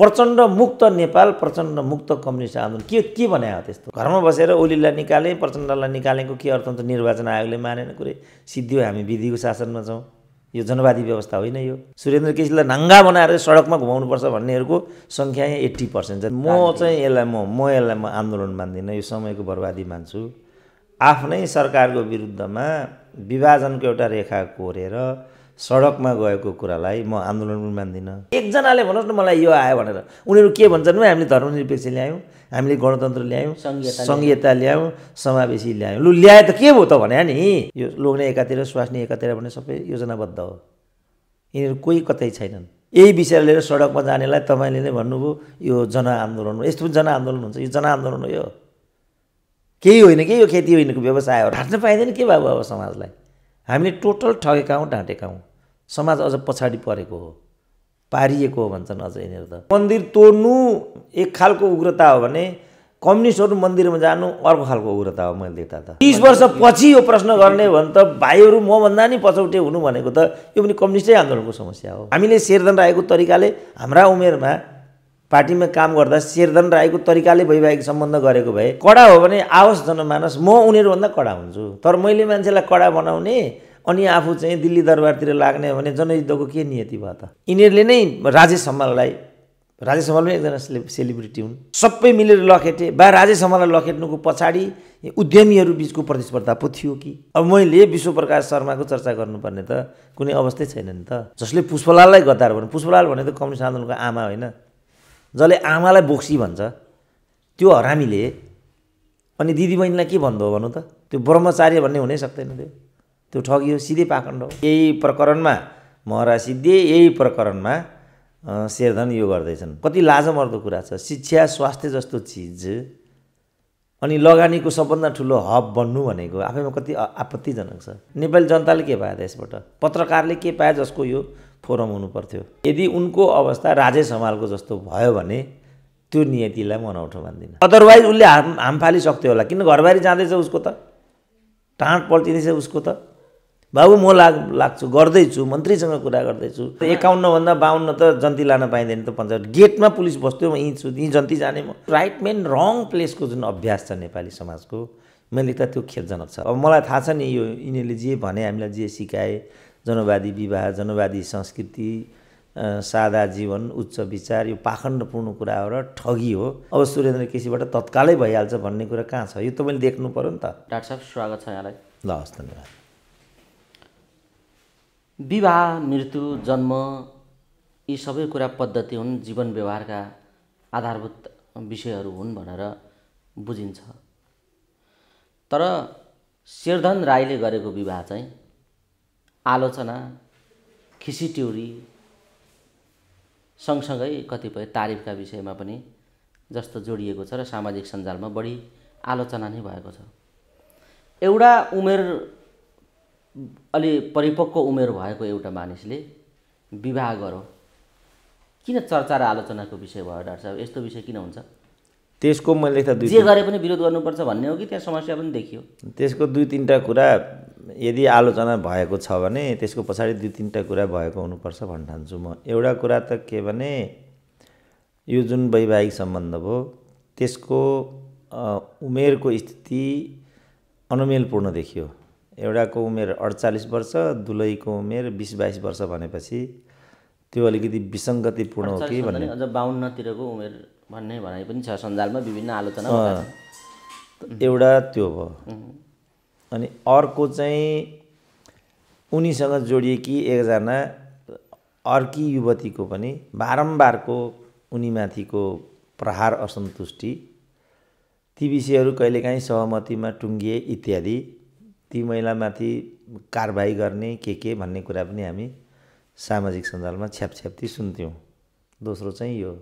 प्रचण्ड मुक्त नेपाल, प्रचण्ड मुक्त कम्युनिस्ट आन्दोलन के बनायो त्यस्तो? घरमा बसेर ओलीलाई निकाले, प्रचण्डलाई निकालेको के अर्थ हुन्छ? निर्वाचन आयोगले मानेन कुरै, सिद्धि हामी विधिको शासनमा छौँ। यो जनवादी व्यवस्था होइन। यो सुरेन्द्र केसीलाई नाङ्गा बनाएर सडकमा घुमाउनुपर्छ भन्नेहरूको सङ्ख्या 80% छ। म चाहिँ यसलाई आन्दोलन मान्दिनँ, यो समयको बर्बादी मान्छु। आफ्नै सरकारको विरुद्धमा विभाजनको एउटा रेखा कोरेर सडकमा गएको कुरालाई म आन्दोलन पनि मान्दिनँ। एकजनाले भन्नुहोस् न मलाई यो आयो भनेर, उनीहरू के भन्छन् भने हामीले धर्मनिरपेक्ष ल्यायौँ, हामीले गणतन्त्र ल्यायौँ, सङ्घीयता ल्यायौँ, समावेशी ल्यायौँ। लु ल्याए त के भयो त भने नि? यो लोग्ने एकातिर स्वास्नी एकातिर भने सबै योजनाबद्ध हो। यिनीहरू कोही कतै छैनन्। यही विषय लिएर सडकमा जानेलाई तपाईँले नै भन्नुभयो यो जनआन्दोलन हो। यस्तो पनि जनआन्दोलन हुन्छ? यो जनआन्दोलन हो। यो केही होइन कि यो खेती होइनको व्यवसाय हो। ढाँट्न पाइँदैन के बाबु अब समाजलाई? हामीले टोटल ठगेका हौँ, ढाँटेका हौँ। समाज अझ पछाडि परेको हो, पारिएको हो भन्छन् अझ यिनीहरू त। मन्दिर तोड्नु एक खालको उग्रता हो भने कम्युनिस्टहरू मन्दिरमा जानु अर्को खालको उग्रता हो। मैले देख्दा त 30 वर्षपछि यो प्रश्न गर्ने हो भने त भाइहरू मभन्दा नि पछौटे हुनु भनेको त यो पनि कम्युनिस्टै आन्दोलनको समस्या हो। हामीले शेरधन राईको तरिकाले हाम्रा उमेरमा पार्टीमा काम गर्दा शेरधन राईको तरिकाले वैवाहिक सम्बन्ध गरेको भए कडा हो भने आओस् जनमानस, म उनीहरूभन्दा कडा हुन्छु। तर मैले मान्छेलाई कडा बनाउने अनि आफू चाहिँ दिल्ली दरबारतिर लाग्ने भने जनयुद्धको के नियति भयो त? यिनीहरूले नै राजेश हमाललाई, राजेश हमाल पनि एकजना सेलिब्रिटी हुन्, सबै मिलेर लखेटे बा राजेश हमाललाई लखेट्नुको पछाडि उद्यमीहरू बिचको प्रतिस्पर्धा पो थियो कि? अब मैले विश्वप्रकाश शर्माको चर्चा गर्नुपर्ने त कुनै अवस्थै छैन नि त। जसले पुष्पलाललाई गद्दार भन्नु, पुष्पलाल भने त कम्युनिस्ट आन्दोलनको आमा होइन? जसले आमालाई बोक्सी भन्छ त्यो हरामीले अनि दिदीबहिनीलाई के भन्दो हो भन्नु त? त्यो ब्रह्मचार्य भन्ने हुनै सक्दैन। त्यो ठगियो, सिधै पाखण्ड हो। यही प्रकरणमा महरा सिद्धि, यही प्रकरणमा शेरधन यो गर्दैछन्। कति लाजमर्दो कुरा छ। शिक्षा स्वास्थ्य जस्तो चिज अनि लगानीको सबभन्दा ठुलो हब बन्नु भनेको आफैमा कति आपत्तिजनक छ। नेपाली जनताले के पायो त्यसबाट? पत्रकारले के पाए जसको यो फोरम हुनु पर्थ्यो? यदि उनको अवस्था राजेश हमालको जस्तो भयो भने त्यो नियतिलाई म अनौठो मान्दिनँ। अदरवाइज उसले हाम फालिसक्थ्यो होला। किन घरबारी जाँदैछ उसको त? टाँट पल्टिँदैछ उसको त? बाबु म लाग्छु, गर्दैछु, मन्त्रीसँग कुरा गर्दैछु। 51 भन्दा 52 त जन्ती लान पाइँदैन त पञ्चायत गेटमा पुलिस बस्थ्यो, म यहीँ छु, यहीँ जन्ती जाने म। राइट मेन रङ प्लेसको जुन अभ्यास छ नेपाली समाजको, मैले त त्यो खेदजनक छ। अब मलाई थाहा छ नि यो यिनीहरूले जे भने, हामीलाई जे सिकाए, जनवादी विवाह, जनवादी संस्कृति, सादा जीवन, उच्च विचार, यो पाखण्डपूर्ण कुरा हो र ठगी हो। अब सुरेन्द्र केसीबाट तत्कालै भइहाल्छ भन्ने कुरा कहाँ छ? यो त मैले देख्नु पर्यो नि त। डाक्टर साहब स्वागत छ यहाँलाई। ल हस्, धन्यवाद। विवाह, मृत्यु, जन्म यी सबै कुरा पद्धति हुन्, जीवन व्यवहारका आधारभूत विषयहरू हुन् भनेर बुझिन्छ। तर शेरधन राईले गरेको विवाह चाहिँ आलोचना, खिसिट्युरी सँगसँगै कतिपय तारिफका विषयमा पनि जस्तो जोडिएको छ र सामाजिक सञ्जालमा बढी आलोचना नै भएको छ। एउटा उमेर, अलि परिपक्व उमेर भएको एउटा मानिसले विवाह गरो, किन चर्चा र आलोचनाको विषय भयो डाक्टर साहब? यस्तो विषय किन हुन्छ? त्यसको मैले त जे गरे पनि विरोध गर्नुपर्छ भन्ने हो कि त्यहाँ समस्या पनि देखियो? त्यसको 2-3टा कुरा यदि आलोचना भएको छ भने त्यसको पछाडि 2-3टा कुरा भएको हुनुपर्छ भन्न ठान्छु म। एउटा कुरा त के भने यो जुन वैवाहिक सम्बन्ध भयो त्यसको उमेरको स्थिति अनुमेलपूर्ण देखियो। एउटाको उमेर 48 वर्ष, दुलैको उमेर 20-22 वर्ष भनेपछि त्यो अलिकति विसङ्गतिपूर्ण हो कि भन्ने। अझ 52 तिरको उमेर भन्ने भनाइ पनि छ सञ्जालमा, विभिन्न आलोचना भएका छन्। एउटा त्यो भयो। अनि अर्को चाहिँ उनीसँग जोडिएकी एकजना अर्की युवतीको पनि बारम्बारको उनीमाथिको प्रहार, असन्तुष्टि, ती विषयहरू कहिलेकाहीँ सहमतिमा टुङ्गिए इत्यादि, ती महिलामाथि कारबाही गर्ने के भन्ने कुरा पनि हामी सामाजिक सञ्जालमा छ्यापछ्याप्ती सुन्थ्यौँ। दोस्रो चाहिँ यो।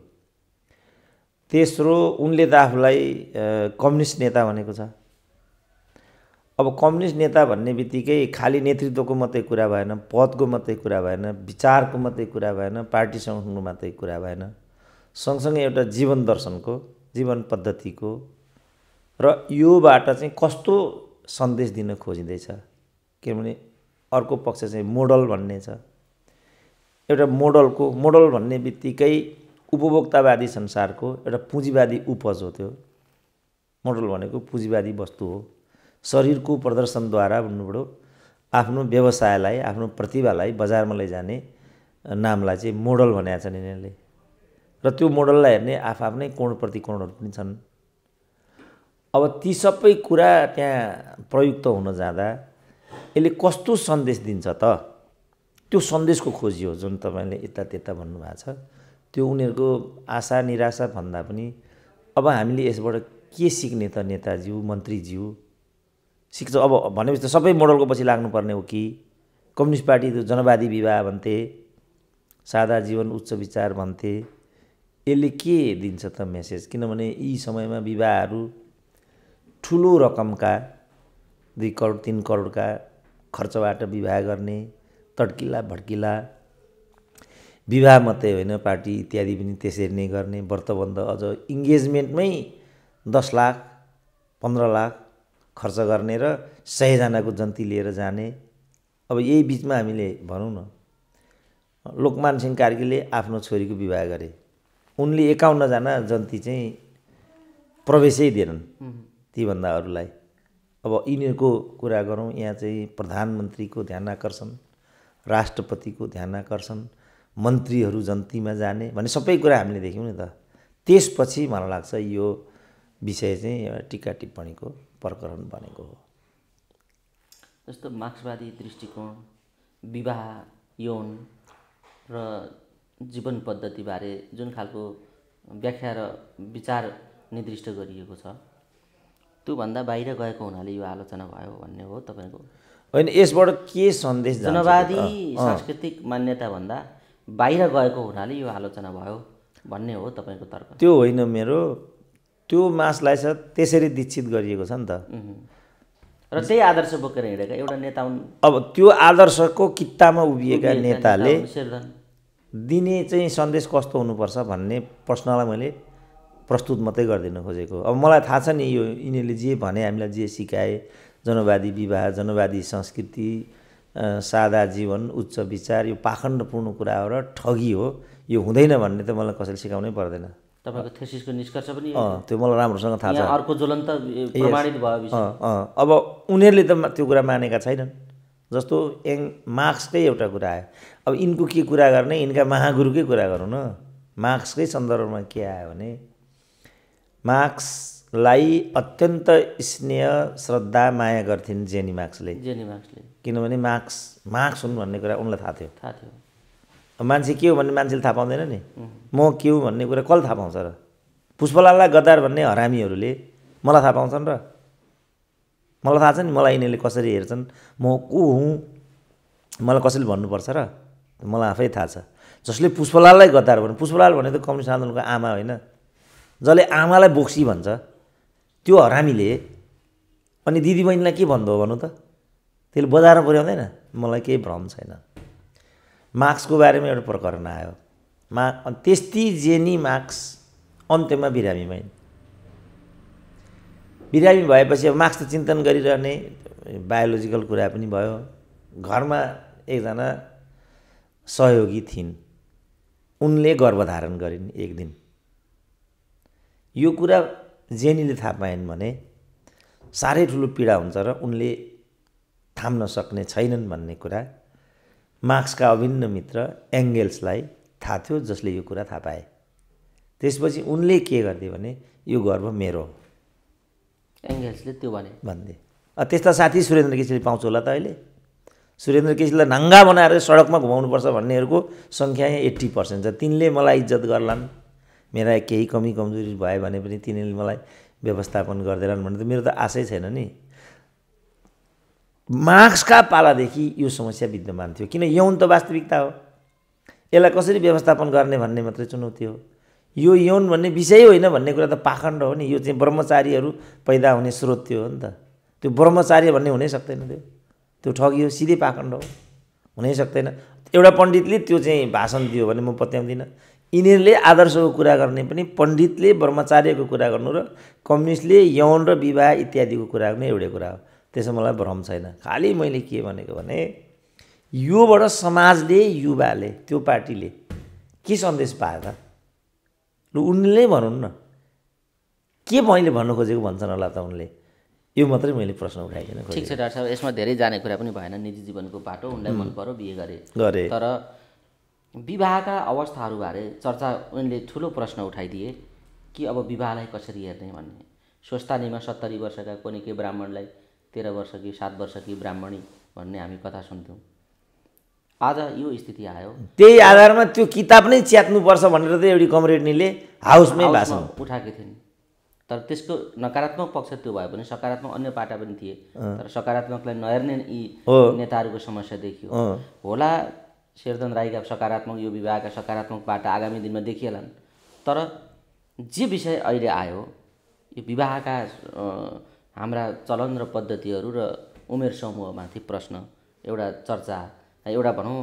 तेस्रो, उनले त आफूलाई कम्युनिस्ट नेता भनेको छ। अब कम्युनिस्ट नेता भन्ने बित्तिकै खालि नेतृत्वको मात्रै कुरा भएन, पदको मात्रै कुरा भएन, विचारको मात्रै कुरा भएन, पार्टी सङ्गठनको मात्रै कुरा भएन, सँगसँगै एउटा जीवन दर्शनको, जीवन पद्धतिको र योबाट चाहिँ कस्तो सन्देश दिन खोजिँदैछ। किनभने अर्को पक्ष चाहिँ मोडल भन्ने छ। एउटा मोडल भन्ने बित्तिकै उपभोक्तावादी संसारको एउटा पुँजीवादी उपज हो। त्यो मोडल भनेको पुँजीवादी वस्तु हो। शरीरको प्रदर्शनद्वारा भन्नुपऱ्यो आफ्नो व्यवसायलाई आफ्नो प्रतिभालाई बजारमा लैजाने नामलाई चाहिँ मोडल भनेका छन् यिनीहरूले। र त्यो मोडललाई हेर्ने आफ्नै कोण प्रतिकोणहरू पनि छन्। अब ती सबै कुरा त्यहाँ प्रयुक्त हुन जाँदा यसले कस्तो सन्देश दिन्छ त, त्यो सन्देशको खोजी हो जुन तपाईँले यता त्यता भन्नुभएको छ। त्यो उनीहरूको आशा निराशा भन्दा पनि अब हामीले यसबाट के सिक्ने त नेताज्यू मन्त्रीज्यू सिक्छ अब भनेपछि त सबै मोडलको पछि लाग्नुपर्ने हो कि? कम्युनिस्ट पार्टी त जनवादी विवाह भन्थे, सादा जीवन उच्च विचार भन्थे। यसले के दिन्छ त मेसेज? किनभने यी समयमा विवाहहरू ठुलो रकमका 2 करोड 3 करोडका खर्चबाट विवाह गर्ने, तड्किला भड्किला विवाह मात्रै होइन पार्टी इत्यादि पनि त्यसरी नै गर्ने, व्रतबन्ध अझ इङ्गेजमेन्टमै 10 लाख 15 लाख खर्च गर्ने र 100 जनाको जन्ती लिएर जाने। अब यही बिचमा हामीले भनौँ न लोकमान सिंह कार्कीले आफ्नो छोरीको विवाह गरे, उनले 51 जना जन्ती चाहिँ प्रवेशै दिएनन् तीभन्दा अरूलाई। अब यिनीहरूको कुरा गरौँ, यहाँ चाहिँ प्रधानमन्त्रीको ध्यान आकर्षण, राष्ट्रपतिको ध्यान आकर्षण, मन्त्रीहरू जन्तीमा जाने भन्ने सबै कुरा हामीले देख्यौँ नि त। त्यसपछि मलाई लाग्छ यो विषय चाहिँ एउटा टिका टिप्पणीको प्रकरण बनेको हो। जस्तो मार्क्सवादी दृष्टिकोण विवाह यौन र जीवन पद्धतिबारे जुन खालको व्याख्या र विचार निर्दिष्ट गरिएको छ त्योभन्दा बाहिर गएको हुनाले यो आलोचना भयो भन्ने हो तपाईँको? होइन, यसबाट के सन्देश जान्छ? जनवादी सांस्कृतिक मान्यताभन्दा बाहिर गएको हुनाले यो आलोचना भयो भन्ने हो तपाईँको तर्क? त्यो होइन मेरो, त्यो मासलाई छ त्यसरी दीक्षित गरिएको छ नि त। र त्यही आदर्श बोकेर हिँडेका एउटा नेता हुन्। अब त्यो आदर्शको कित्तामा उभिएका नेताले दिने चाहिँ सन्देश कस्तो हुनुपर्छ भन्ने प्रश्नलाई मैले प्रस्तुत मात्रै गरिदिन खोजेको। अब मलाई थाहा छ नि यो यिनीहरूले जे भने हामीलाई जे सिकाए, जनवादी विवाह, जनवादी संस्कृति, सादा जीवन, उच्च विचार, यो पाखण्डपूर्ण कुरा हो र ठगी हो, यो हुँदैन भन्ने त मलाई कसैले सिकाउनै पर्दैन। तपाईँको थेसिसको निष्कर्ष पनि त्यो मलाई राम्रोसँग थाहा छ। अर्को ज्वलन्त प्रमाणित भयो विषय। अब उनीहरूले त त्यो कुरा मानेका छैनन्। जस्तो मार्क्सकै एउटा कुरा आयो, अब यिनको के कुरा गर्ने, यिनका महागुरुकै कुरा गरौँ न। मार्क्सकै सन्दर्भमा के आयो भने मार्क्सलाई अत्यन्त स्नेह श्रद्धा माया गर्थिन् जेनी मार्क्सले। किनभने मार्क्स हुन् भन्ने कुरा उनलाई थाहा थियो। मान्छे के हो भन्ने मान्छेले थाहा पाउँदैन नि। म के हो भन्ने कुरा कसले थाहा पाउँछ र? पुष्पलाललाई गद्दार भन्ने हरामीहरूले मलाई थाहा पाउँछन् र? मलाई थाहा छ नि मलाई यिनीहरूले कसरी हेर्छन्, म को हुँ, मलाई कसैले भन्नुपर्छ र? मलाई आफै थाहा छ। जसले पुष्पलाललाई गद्दार भन्यो, पुष्पलाल भने त कम्युनिस्ट आन्दोलनको आमा होइन, जसले आमालाई बोक्सी भन्छ त्यो हरामीले अनि दिदीबहिनीलाई के भन्दो भनौँ त? त्यसले बजारमा पुर्याउँदैन? मलाई केही भ्रम छैन। मार्क्सको बारेमा एउटा प्रकरण आयो, त्यस्तै जेनी मार्क्स अन्त्यमा बिरामी भइन्। बिरामी भएपछि अब मार्क्स त चिन्तन गरिरहने, बायोलोजिकल कुरा पनि भयो। घरमा एकजना सहयोगी थिइन्, उनले गर्भधारण गरिन् एक दिन। यो कुरा जेनीले थाहा पाइन् भने साह्रै ठुलो पीडा हुन्छ र उनले थाम्न सक्ने छैनन् भन्ने कुरा मार्क्सका अभिन्न मित्र एङ्गेल्सलाई थाहा थियो, जसले यो कुरा थाहा पाए। त्यसपछि उनले के गर्थे भने यो गर्भ मेरो हो। एङ्गेल्सले त्यो भन्थे। त्यस्ता साथी सुरेन्द्र केसीले पाउँछ होला त अहिले? सुरेन्द्र केसीलाई नाङ्गा बनाएर सडकमा घुमाउनुपर्छ भन्नेहरूको सङ्ख्या 80% छ। तिनले मलाई इज्जत गर्लान्, मेरा केही कमी कमजोरी भयो भने पनि तिनीहरूले मलाई व्यवस्थापन गर्दैनन् भन्ने त मेरो त आशै छैन नि। मार्क्सका पालादेखि यो समस्या विद्यमान थियो। किन? यौन त वास्तविकता हो, यसलाई कसरी व्यवस्थापन गर्ने भन्ने मात्रै चुनौती हो। यो यौन भन्ने विषय होइन भन्ने कुरा त पाखण्ड हो नि। यो चाहिँ ब्रह्मचारीहरू पैदा हुने स्रोत थियो हो नि त। त्यो ब्रह्मचार्य भन्ने हुनै सक्दैन, त्यो ठगी हो, सिधै पाखण्ड हो, हुनै सक्दैन। एउटा पण्डितले त्यो चाहिँ भाषण दियो भने म पत्याउँदिनँ। यिनीहरूले आदर्शको कुरा गर्ने पनि पण्डितले ब्रह्मचार्यको कुरा गर्नु र कम्युनिस्टले यौन र विवाह इत्यादिको कुरा गर्ने एउटै कुरा हो। त्यसो मलाई भ्रम छैन। खालि मैले के भनेको भने योबाट समाजले, युवाले, त्यो पार्टीले के सन्देश पायो त? लु उनले भनौँ न के मैले भन्नु खोजेको भन्छन् होला त उनले, यो मात्रै मैले प्रश्न उठाइदिन खोजेँ। ठिक छ डाक्टर साहब, यसमा धेरै जाने कुरा पनि भएन, निजी जीवनको बाटो, उनलाई मन पर्यो बिहे गरे। तर विवाहका अवस्थाहरूबारे चर्चा उनले ठुलो प्रश्न उठाइदिए कि अब विवाहलाई कसरी हेर्ने भन्ने। स्वस्थानीमा 70 वर्षका कोनिके ब्राह्मणलाई 13 वर्षकी 7 वर्षकी ब्राह्मणी भन्ने हामी कथा सुन्थ्यौँ। आज यो स्थिति आयो, त्यही आधारमा त्यो किताब नै च्यात्नुपर्छ भनेर त एउटी कमरेडनीले हाउसमै भाषण उठाएकी थिइन्। तर त्यसको नकारात्मक पक्ष त्यो भए पनि सकारात्मक अन्य पाटा पनि थिए। तर सकारात्मकलाई नहेर्ने यी नेताहरूको समस्या देखियो होला। शेरधन राईका सकारात्मक, यो विवाहका सकारात्मक पाटा आगामी दिनमा देखिएलान्। तर जे विषय अहिले आयो, यो विवाहका हाम्रा चलन र पद्धतिहरू र उमेर समूहमाथि प्रश्न, एउटा चर्चा, एउटा भनौँ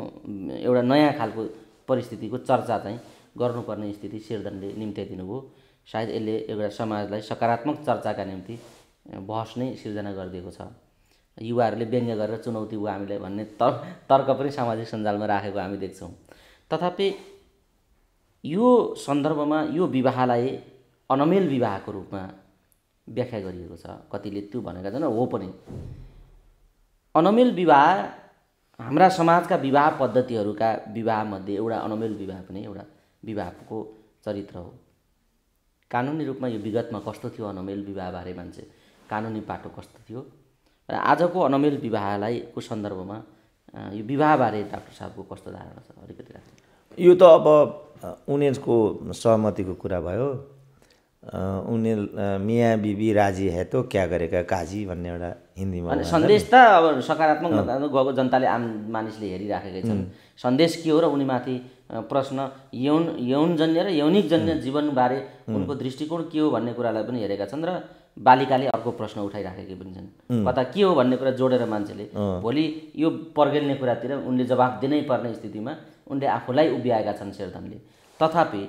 एउटा नयाँ खालको परिस्थितिको चर्चा चाहिँ गर्नुपर्ने स्थिति शेरधनले निम्त्याइदिनु भयो। सायद यसले एउटा समाजलाई सकारात्मक चर्चाका निम्ति बहस नै सिर्जना गरिदिएको छ। युवाहरूले व्यङ्ग्य गरेर चुनौती भयो हामीलाई भन्ने तर्क पनि सामाजिक सञ्जालमा राखेको हामी देख्छौँ। तथापि यो सन्दर्भमा यो विवाहलाई अनमेल विवाहको रूपमा व्याख्या गरिएको छ। कतिले त्यो भनेका छन्, हो पनि अनमेल विवाह हाम्रा समाजका विवाह पद्धतिहरूका विवाहमध्ये एउटा अनमेल विवाह पनि एउटा विवाहको चरित्र हो। कानुनी रूपमा यो विगतमा कस्तो थियो अनमेल विवाहबारे मान्छे कानुनी पाटो कस्तो थियो र आजको अनमेल विवाहलाई को सन्दर्भमा यो विवाहबारे डाक्टर साहबको कस्तो धारणा छ अलिकति राख्नु। यो त अब उनीहरूको सहमतिको कुरा भयो। उनीहरू मियाँ बिबी राजी है तो क्या गरेका काजी भन्ने एउटा हिन्दीमा सन्देश त अब सकारात्मक गएको जनताले आम मानिसले हेरिराखेकै छन्। सन्देश के हो र उनीमाथि प्रश्न यौनजन्य र यौनिकजन्य जीवनबारे उनको दृष्टिकोण के हो भन्ने कुरालाई पनि हेरेका छन् र बालिकाले अर्को प्रश्न उठाइराखेकै पनि छन्। कता के हो भन्ने कुरा जोडेर मान्छेले भोलि यो पर्गेल्ने कुरातिर उनले जवाफ दिनै पर्ने स्थितिमा उनले आफूलाई उभ्याएका छन् शेरधनले। तथापि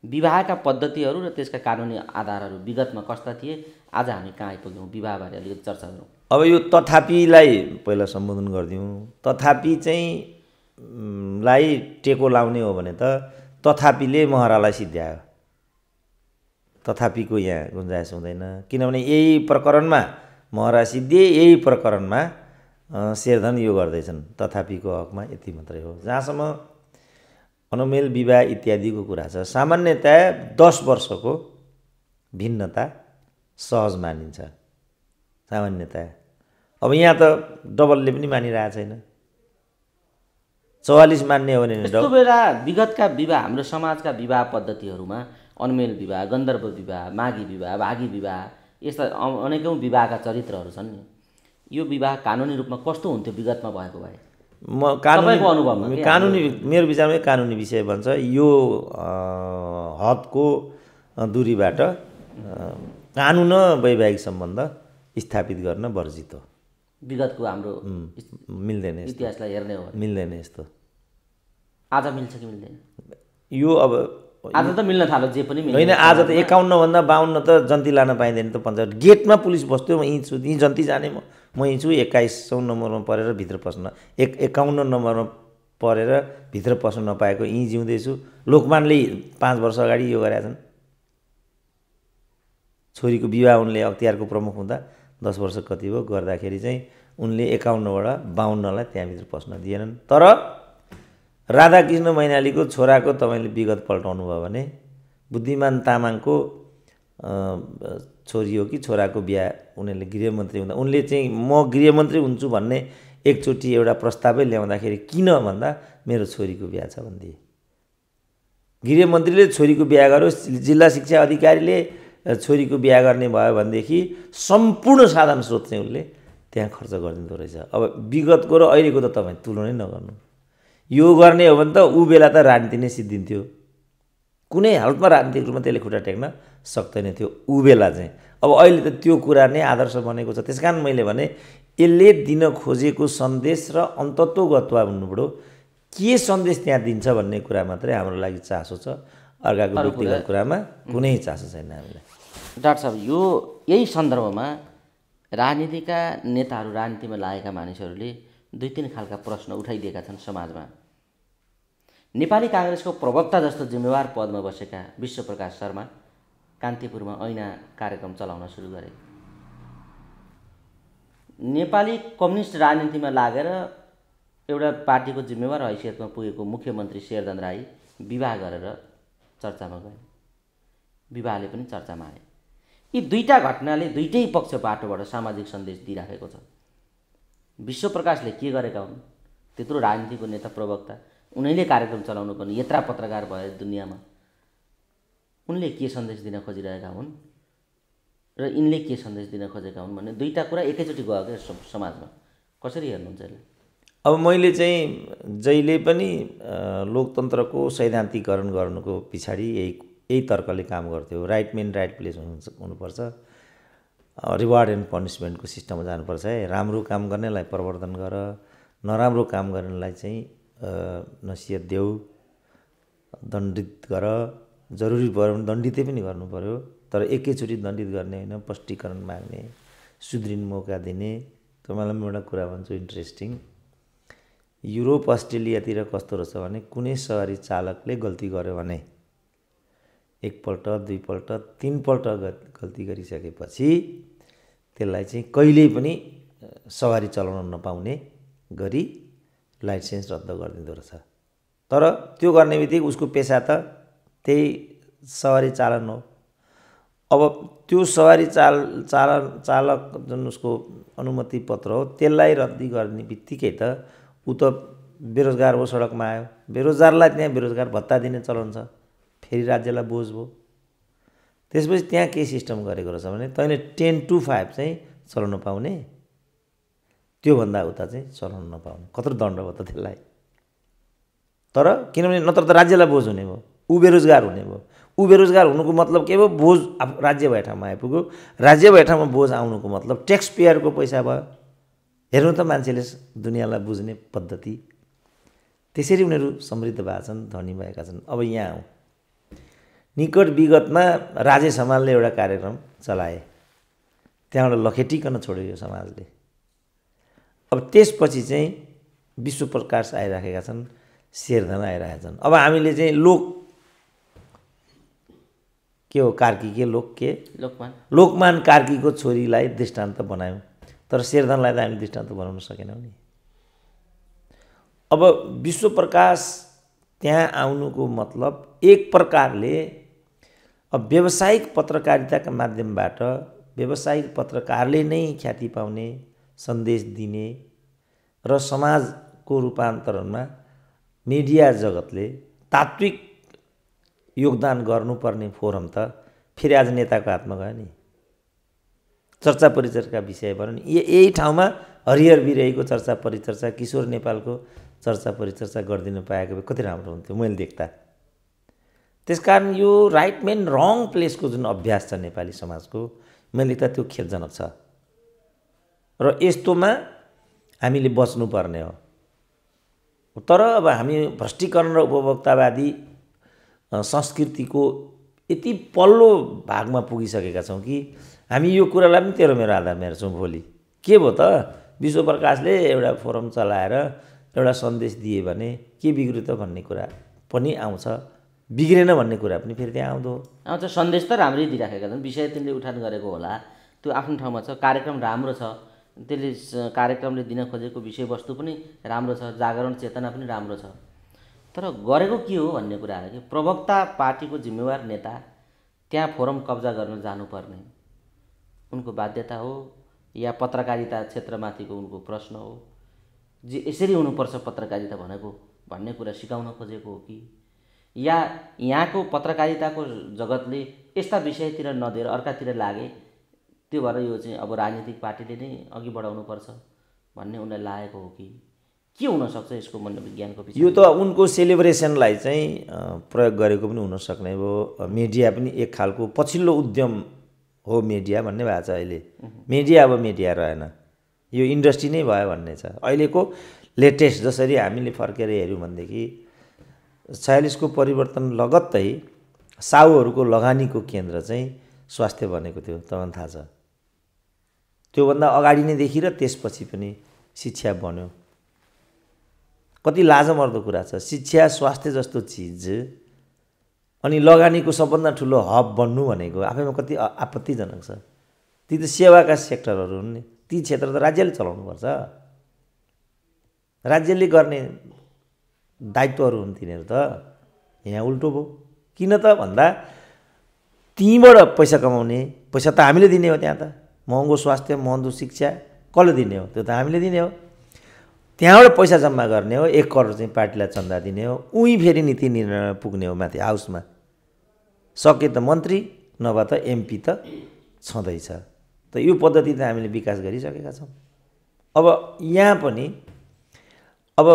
विवाहका पद्धतिहरू र त्यसका कानुनी आधारहरू विगतमा कस्ता थिए, आज हामी कहाँ आइपुग्यौँ, विवाहबारे अलिकति चर्चा गरौँ। अब यो तथापिलाई पहिला सम्बोधन गरिदिउँ। तथापि चाहिँ लाई टेको लाउने हो भने त तथापिले महरालाई सिद्ध्यायो। तथापिको यहाँ गुन्जाइस हुँदैन, किनभने यही प्रकरणमा महरा सिद्धिए, यही प्रकरणमा शेरधन यो गर्दैछन्। तथापिको हकमा यति मात्रै हो। जहाँसम्म अनमेल विवाह इत्यादिको कुरा छ, सामान्यतया 10 वर्षको भिन्नता सहज मानिन्छ सामान्यतया। अब यहाँ त डबलले पनि मानिरहेको छैन, 44 मान्ने हो भने यस्तो बेला विगतका विवाह, हाम्रो समाजका विवाह पद्धतिहरूमा अनमेल विवाह, गन्धर्व विवाह, माघी विवाह, भागी विवाह, यस्ता अनेकौँ विवाहका चरित्रहरू छन् नि। यो विवाह कानुनी रूपमा कस्तो हुन्थ्यो विगतमा भएको भए? कानुनी मेरो विचारमा कानुनी विषय भन्छ। यो हदको दूरीबाट कानुन वैवाहिक सम्बन्ध स्थापित गर्न वर्जित हो। विगतको हाम्रो मिल्दैन, इतिहासलाई हेर्ने हो मिल्दैन यस्तो। आज मिल्छ कि मिल्दैन? यो अब आज त मिल्न थाल्यो, जे पनि होइन। आज त 51 भन्दा 52 त जन्ती लान पाइँदैन त। पञ्चायत गेटमा पुलिस बस्थ्यो, म यहीँ छु, यहीँ जन्ती जाने म यहीँ छु। 21औं नम्बरमा परेर भित्र पस्न, 51 नम्बरमा परेर भित्र पस्न नपाएको यहीँ जिउँदैछु। लोकमानले 5 वर्ष अगाडि यो गरेका छन्। छोरीको विवाह उनले अख्तियारको प्रमुख हुँदा 10 वर्ष कति भयो गर्दाखेरि चाहिँ उनले 51बाट 52लाई त्यहाँभित्र पस्न दिएनन्। तर राधाकृष्ण मैनालीको छोराको तपाईँले विगत पल्टाउनु भयो भने बुद्धिमान तामाङको छोरी हो कि छोराको बिहा उनीहरूले गृहमन्त्री हुँदा उनले चाहिँ म गृहमन्त्री हुन्छु भन्ने एकचोटि एउटा प्रस्तावै ल्याउँदाखेरि किन भन्दा मेरो छोरीको बिहा छ भनिदिए। गृहमन्त्रीले छोरीको बिहा गर्यो, जिल्ला शिक्षा अधिकारीले छोरीको बिहा गर्ने भयो भनेदेखि सम्पूर्ण साधन स्रोत चाहिँ उसले त्यहाँ खर्च गरिदिँदो रहेछ। अब विगतको र अहिलेको त तपाईँ तुलनै नगर्नु। यो गर्ने हो भने त ऊ बेला त राजनीति नै सिद्धिन्थ्यो। कुनै हालतमा राजनीतिक रूपमा त्यसले खुट्टा टेक्न सक्दैन थियो ऊ बेला चाहिँ। अब अहिले त त्यो कुरा नै आदर्श बनेको छ। त्यस कारण मैले भने यसले दिन खोजेको सन्देश र अन्तत्वगतवा भन्नुपऱ्यो के सन्देश त्यहाँ दिन्छ भन्ने कुरा मात्रै हाम्रो लागि चासो छ। अर्काको व्यक्तिगत कुरामा कुनै चासो छैन हामीलाई। डाक्टर साहब, यो यही सन्दर्भमा राजनीतिका नेताहरू, राजनीतिमा लागेका मानिसहरूले 2-3 खालका प्रश्न उठाइदिएका छन् समाजमा। नेपाली काङ्ग्रेसको प्रवक्ता जस्तो जिम्मेवार पदमा बसेका विश्वप्रकाश शर्मा कान्तिपुरमा ऐना कार्यक्रम चलाउन सुरु गरे। नेपाली कम्युनिस्ट राजनीतिमा लागेर एउटा पार्टीको जिम्मेवार हैसियतमा पुगेको मुख्यमन्त्री शेरधन राई विवाह गरेर चर्चामा गए। विवाहले पनि चर्चामा आए। यी दुईटा घटनाले दुईटै पक्षबाटबाट सामाजिक सन्देश दिइराखेको छ। विश्वप्रकाशले के गरेका हुन्, त्यत्रो राजनीतिको नेता प्रवक्ता, उनैले कार्यक्रम चलाउनु पर्ने, यत्रा पत्रकार भए दुनियाँमा, उनले के सन्देश दिन खोजिरहेका हुन् र यिनले के सन्देश दिन खोजेका हुन् भन्ने दुईटा कुरा एकैचोटि गयो क्या समाजमा। कसरी हेर्नुहुन्छ यसले? अब मैले चाहिँ जहिले पनि लोकतन्त्रको सैद्धान्तिकरण गर्नुको पछाडि यही तर्कले काम गर्थ्यो। राइट मेन राइट प्लेस हुनुपर्छ, रिवार्ड एन्ड पनिसमेन्टको सिस्टममा जानुपर्छ है। राम्रो काम गर्नेलाई प्रवर्धन गर, नराम्रो काम गर्नेलाई चाहिँ नसिहत देऊ, दण्डित गर, जरुरी पऱ्यो भने दण्डितै पनि गर्नु पऱ्यो, तर एकैचोटि दण्डित गर्ने होइन, स्पष्टीकरण माग्ने, सुध्रिने मौका दिने। तपाईँलाई म एउटा कुरा भन्छु इन्ट्रेस्टिङ, युरोप अस्ट्रेलियातिर कस्तो रहेछ भने कुनै सवारी चालकले गल्ती गर्यो भने एकपल्ट, दुईपल्ट, तीनपल्ट गल्ती गरिसकेपछि त्यसलाई चाहिँ कहिल्यै पनि सवारी चलाउन नपाउने गरी लाइसेन्स रद्द गरिदिँदो रहेछ। तर त्यो गर्ने बित्तिकै उसको पेसा त त्यही सवारी चालन हो। अब त्यो सवारी चालक जुन उसको अनुमति पत्र हो त्यसलाई रद्दी गर्ने बित्तिकै त ऊ त बेरोजगार हो, सडकमा आयो। बेरोजगारलाई त्यहाँ बेरोजगार भत्ता दिने चलन छ, फेरि राज्यलाई बोझ भयो। त्यसपछि त्यहाँ के सिस्टम गरेको रहेछ भने तैँले 10 to 5 चाहिँ चलाउन पाउने, त्योभन्दा उता चाहिँ चलाउन नपाउने। कत्रो दण्ड भयो त त्यसलाई। तर किनभने नत्र त राज्यलाई बोझ हुने भयो, ऊ बेरोजगार हुने भयो। ऊ बेरोजगार हुनुको मतलब के भयो? बोझ राज्य भए ठाउँमा आइपुग्यो। राज्य भए ठाउँमा बोझ आउनुको मतलब ट्याक्स पेयरको पैसा भयो। हेर्नु त मान्छेले दुनियाँलाई बुझ्ने पद्धति। त्यसरी उनीहरू समृद्ध भएका छन्, धनी भएका छन्। अब यहाँ आउँ, निकट विगतमा राजेश हमालले एउटा कार्यक्रम चलाए, त्यहाँबाट लखेटिकन छोड्यो यो समाजले। अब त्यसपछि चाहिँ विश्वप्रकाश आइराखेका छन्, शेरधन आइरहेका छन्। अब हामीले चाहिँ लोक के हो, कार्की के लोक के लोकमान कार्कीको छोरीलाई दृष्टान्त बनायौँ, तर शेरधनलाई त हामीले दृष्टान्त बनाउन सकेनौँ नि। अब विश्वप्रकाश त्यहाँ आउनुको मतलब एक प्रकारले अब व्यावसायिक पत्रकारिताका माध्यमबाट व्यावसायिक पत्रकारले नै ख्याति पाउने, सन्देश दिने र समाजको रूपान्तरणमा मिडिया जगतले तात्विक योगदान गर्नुपर्ने फोरम त फेरि आज नेताको हातमा गयो नि। चर्चा परिचर्चा विषय भयो नि। यही ठाउँमा हरिहर बिरहेको चर्चा परिचर्चा, किशोर नेपालको चर्चा परिचर्चा गरिदिनु पाएको भए कति राम्रो हुन्थ्यो मैले देख्दा। त्यसकारण यो राइट मेन रङ प्लेसको जुन अभ्यास छ नेपाली समाजको, मैले देख्दा त्यो खेदजनक छ र यस्तोमा हामीले बच्नुपर्ने हो। तर अब हामी भ्रष्टीकरण र उपभोक्तावादी संस्कृतिको यति पल्लो भागमा पुगिसकेका छौँ कि हामी यो कुरालाई पनि तेरो मेरो आधारमा हेर्छौँ। भोलि के भयो त, विश्वप्रकाशले एउटा फोरम चलाएर एउटा सन्देश दिए भने के बिग्रियो त भन्ने कुरा पनि आउँछ, बिग्रेन भन्ने कुरा पनि फेरि त्यहाँ आउँछ। सन्देश त राम्रै दिइराखेका छन्, विषय तिनले उठान गरेको होला, त्यो आफ्नो ठाउँमा छ। कार्यक्रम राम्रो छ, त्यसले कार्यक्रमले दिन खोजेको विषयवस्तु पनि राम्रो छ, जागरण चेतना पनि राम्रो छ। तर गरेको के हो भन्ने कुरा आयो कि प्रवक्ता पार्टीको जिम्मेवार नेता त्यहाँ फोरम कब्जा गर्न जानुपर्ने उनको बाध्यता हो या पत्रकारिता क्षेत्रमाथिको उनको प्रश्न हो, जे यसरी हुनुपर्छ पत्रकारिता भनेको भन्ने कुरा सिकाउन खोजेको हो कि या यहाँको पत्रकारिताको जगतले यस्ता विषयतिर नदिएर अर्कातिर लागे, त्यो भएर यो चाहिँ अब राजनीतिक पार्टीले नै अघि बढाउनुपर्छ भन्ने उनलाई लागेको हो कि के हुनसक्छ यसको मनोविज्ञानको पछि? यो त उनको सेलिब्रेसनलाई चाहिँ प्रयोग गरेको पनि हुनसक्ने हो। मिडिया पनि एक खालको पछिल्लो उद्यम हो मिडिया भन्ने भएको छ अहिले। मिडिया अब मिडिया रहेन, यो इन्डस्ट्री नै भयो भन्ने छ। अहिलेको लेटेस्ट जसरी हामीले फर्केर हेऱ्यौँ भनेदेखि 46 को परिवर्तन लगत्तै साहुहरूको लगानीको केन्द्र चाहिँ स्वास्थ्य बनेको थियो, तपाईँलाई थाहा छ। त्योभन्दा अगाडि नै देखि र त्यसपछि पनि शिक्षा बन्यो। कति लाजमर्दो कुरा छ। शिक्षा स्वास्थ्य जस्तो चिज अनि लगानीको सबभन्दा ठुलो हब बन्नु भनेको आफैमा कति आपत्तिजनक छ। ती त सेवाका सेक्टरहरू हुन् नि, ती क्षेत्र त राज्यले चलाउनुपर्छ, राज्यले गर्ने दायित्वहरू हुन् तिनीहरू त। यहाँ उल्टो भयो। किन त भन्दा तीबाट पैसा कमाउने, पैसा त हामीले दिने हो। त्यहाँ त महँगो स्वास्थ्य महँगो शिक्षा कसले दिने हो? त्यो त हामीले दिने हो। त्यहाँबाट पैसा जम्मा गर्ने हो, 1 करोड चाहिँ पार्टीलाई चन्दा दिने हो, उहीँ फेरि नीति निर्णय पुग्ने हो माथि हाउसमा। सके त मन्त्री नभए त एमपी त छँदैछ। त यो पद्धति त हामीले विकास गरिसकेका छौँ। अब यहाँ पनि अब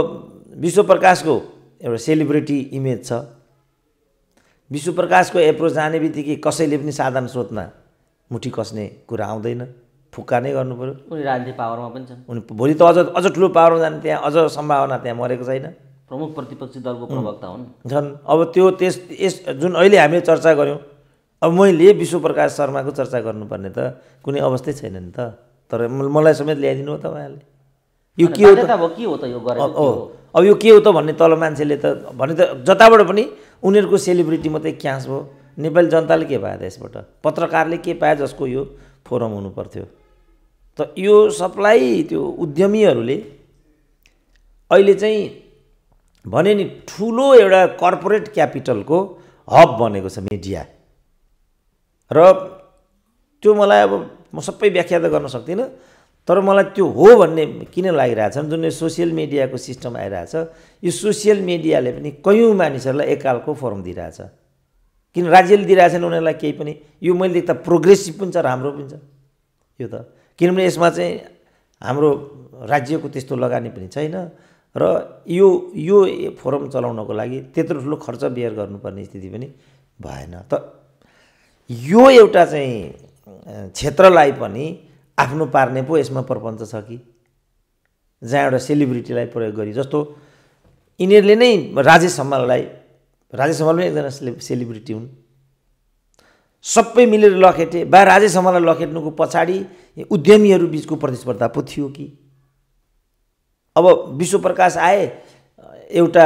विश्वप्रकाशको एउटा सेलिब्रिटी इमेज छ। विश्वप्रकाशको एप्रोच जाने बित्तिकै कसैले पनि साधारण स्रोतमा मुठी कस्ने कुरा आउँदैन, फुक्का नै गर्नु पऱ्यो। उनी राजनीतिक पावरमा पनि छन्। उनी भोलि त अझ ठुलो पावरमा जाने त्यहाँ अझ सम्भावना त्यहाँ मरेको छैन। प्रमुख प्रतिपक्षी दलको प्रवक्ता हुन् छन्। अब त्यो जुन अहिले हामीले चर्चा गऱ्यौँ, अब मैले विश्वप्रकाश शर्माको चर्चा गर्नुपर्ने त कुनै अवस्थै छैन नि त। तर मलाई समेत ल्याइदिनु हो त उहाँले। यो के हो त यो गरेको? अब यो के हो त भन्ने तल मान्छेले त भने त जताबाट पनि उनीहरूको सेलिब्रिटी मात्रै क्यास भयो। नेपाली जनताले के पायो त्यसबाट? पत्रकारले के पायो जसको यो फोरम हुनु पर्थ्यो? त यो सबलाई त्यो उद्यमीहरूले अहिले चाहिँ भने नि ठुलो एउटा कर्पोरेट क्यापिटलको हब बनेको छ मिडिया। र त्यो मलाई अब म सबै व्याख्या त गर्न सक्दिनँ, तर मलाई त्यो हो भन्ने किन लागिरहेछ जुन यो सोसियल मिडियाको सिस्टम आइरहेछ, यो सोसियल मिडियाले पनि कयौँ मानिसहरूलाई एककालको फोरम दिइरहेछ। किन राज्यले दिइरहेछन् उनीहरूलाई केही पनि? यो मैले देख्दा प्रोग्रेसिभ पनि छ, राम्रो पनि छ यो त। किनभने यसमा चाहिँ हाम्रो राज्यको त्यस्तो लगानी पनि छैन र यो फोरम चलाउनको लागि त्यत्रो ठुलो खर्च बेयर गर्नुपर्ने स्थिति पनि भएन। त यो एउटा चाहिँ क्षेत्रलाई पनि आफ्नो पार्ने पो यसमा प्रपञ्च छ कि जहाँ एउटा सेलिब्रिटीलाई प्रयोग गरी, जस्तो यिनीहरूले नै राजेश हमाल पनि एकजना सेलिब्रिटी हुन्, सबै मिलेर लखेटे बा राजेश हमाललाई लखेट्नुको पछाडि उद्यमीहरू बिचको प्रतिस्पर्धा पो थियो कि? अब विश्वप्रकाश आए, एउटा